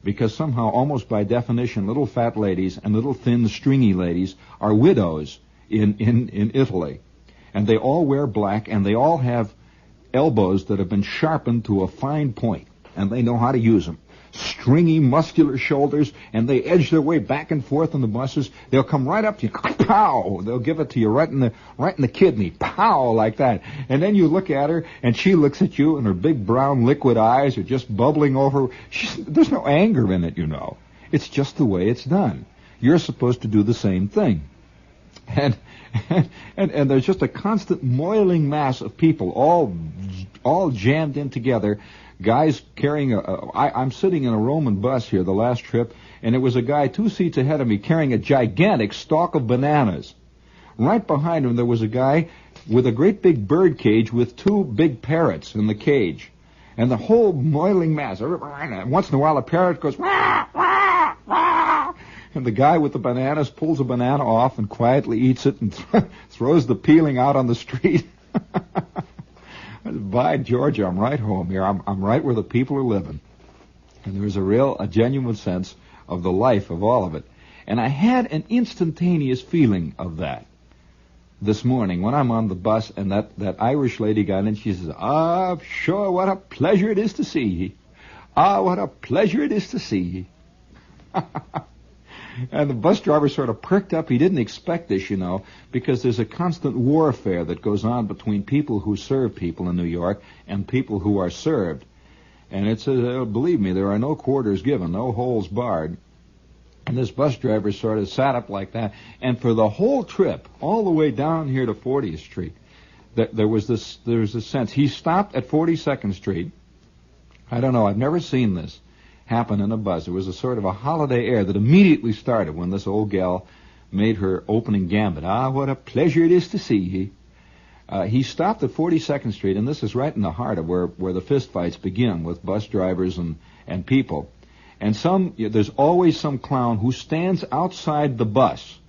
because somehow, almost by definition, little fat ladies and little thin, stringy ladies are widows in Italy. And they all wear black, and they all have elbows that have been sharpened to a fine point, and they know how to use them. Stringy, muscular shoulders, and they edge their way back and forth in the buses. They'll come right up to you, pow! They'll give it to you right in the kidney, pow, like that. And then you look at her, and she looks at you, and her big brown liquid eyes are just bubbling over. There's no anger in it, you know. It's just the way it's done. You're supposed to do the same thing. And there's just a constant moiling mass of people, all jammed in together. Guys carrying I'm sitting in a Roman bus here the last trip, and there was a guy 2 seats ahead of me carrying a gigantic stalk of bananas. Right behind him there was a guy with a great big bird cage with 2 big parrots in the cage. And the whole moiling mass, once in a while a parrot goes, wah, wah, wah. And the guy with the bananas pulls a banana off and quietly eats it and throws the peeling out on the street. By Georgia, I'm right home here. I'm right where the people are living. And there's a genuine sense of the life of all of it. And I had an instantaneous feeling of that this morning when I'm on the bus, and that Irish lady got in. She says, sure, what a pleasure it is to see ye. What a pleasure it is to see ye. And the bus driver sort of perked up. He didn't expect this, you know, because there's a constant warfare that goes on between people who serve people in New York and people who are served. And it's, believe me, there are no quarters given, no holes barred. And this bus driver sort of sat up like that. And for the whole trip, all the way down here to 40th Street, there was this sense. He stopped at 42nd Street. I don't know, I've never seen this happen in a bus. It was a sort of a holiday air that immediately started when this old gal made her opening gambit. What a pleasure it is to see ye. He stopped at 42nd Street, and this is right in the heart of where the fistfights begin with bus drivers and people. And there's always some clown who stands outside the bus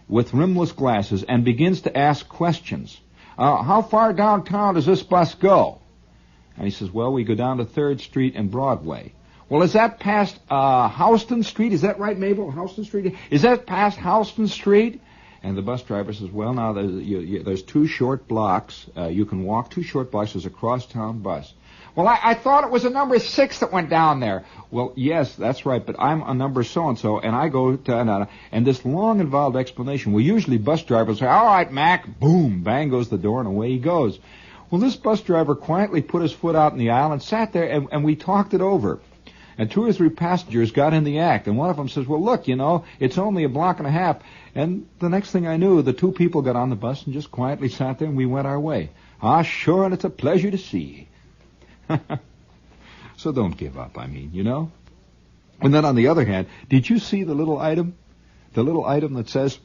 with rimless glasses and begins to ask questions. How far downtown does this bus go? And he says, well, we go down to 3rd Street and Broadway. Well, is that past Houston Street? Is that right, Mabel? Houston Street? Is that past Houston Street? And the bus driver says, well, now there's 2 short blocks. You can walk 2 short blocks. There's a crosstown bus. Well, I thought it was a number 6 that went down there. Well, yes, that's right, but I'm a number so-and-so, and I go to... And this long, involved explanation, well, usually bus drivers say, all right, Mac, boom, bang goes the door, and away he goes. Well, this bus driver quietly put his foot out in the aisle and sat there, and we talked it over. And 2 or 3 passengers got in the act, and one of them says, well, look, it's only a block and a half. And the next thing I knew, the 2 people got on the bus and just quietly sat there, and we went our way. Ah, sure, and it's a pleasure to see. So don't give up, And then on the other hand, did you see the little item? The little item that says,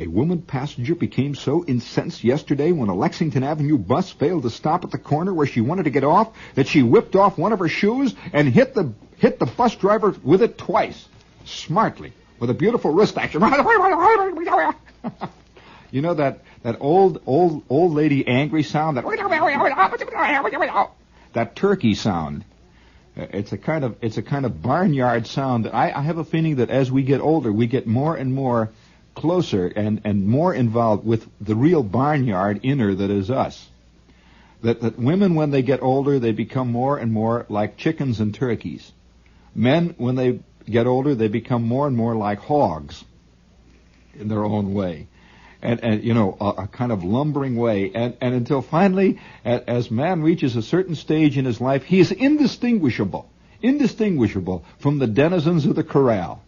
a woman passenger became so incensed yesterday when a Lexington Avenue bus failed to stop at the corner where she wanted to get off that she whipped off one of her shoes and hit the bus driver with it twice, smartly, with a beautiful wrist action. You know that old lady angry sound, that turkey sound. It's a kind of barnyard sound. I have a feeling that as we get older, we get more and more closer and more involved with the real barnyard inner that is us. That women, when they get older, they become more and more like chickens and turkeys. Men, when they get older, they become more and more like hogs in their own way. And a kind of lumbering way. And until finally, as man reaches a certain stage in his life, he is indistinguishable from the denizens of the corral.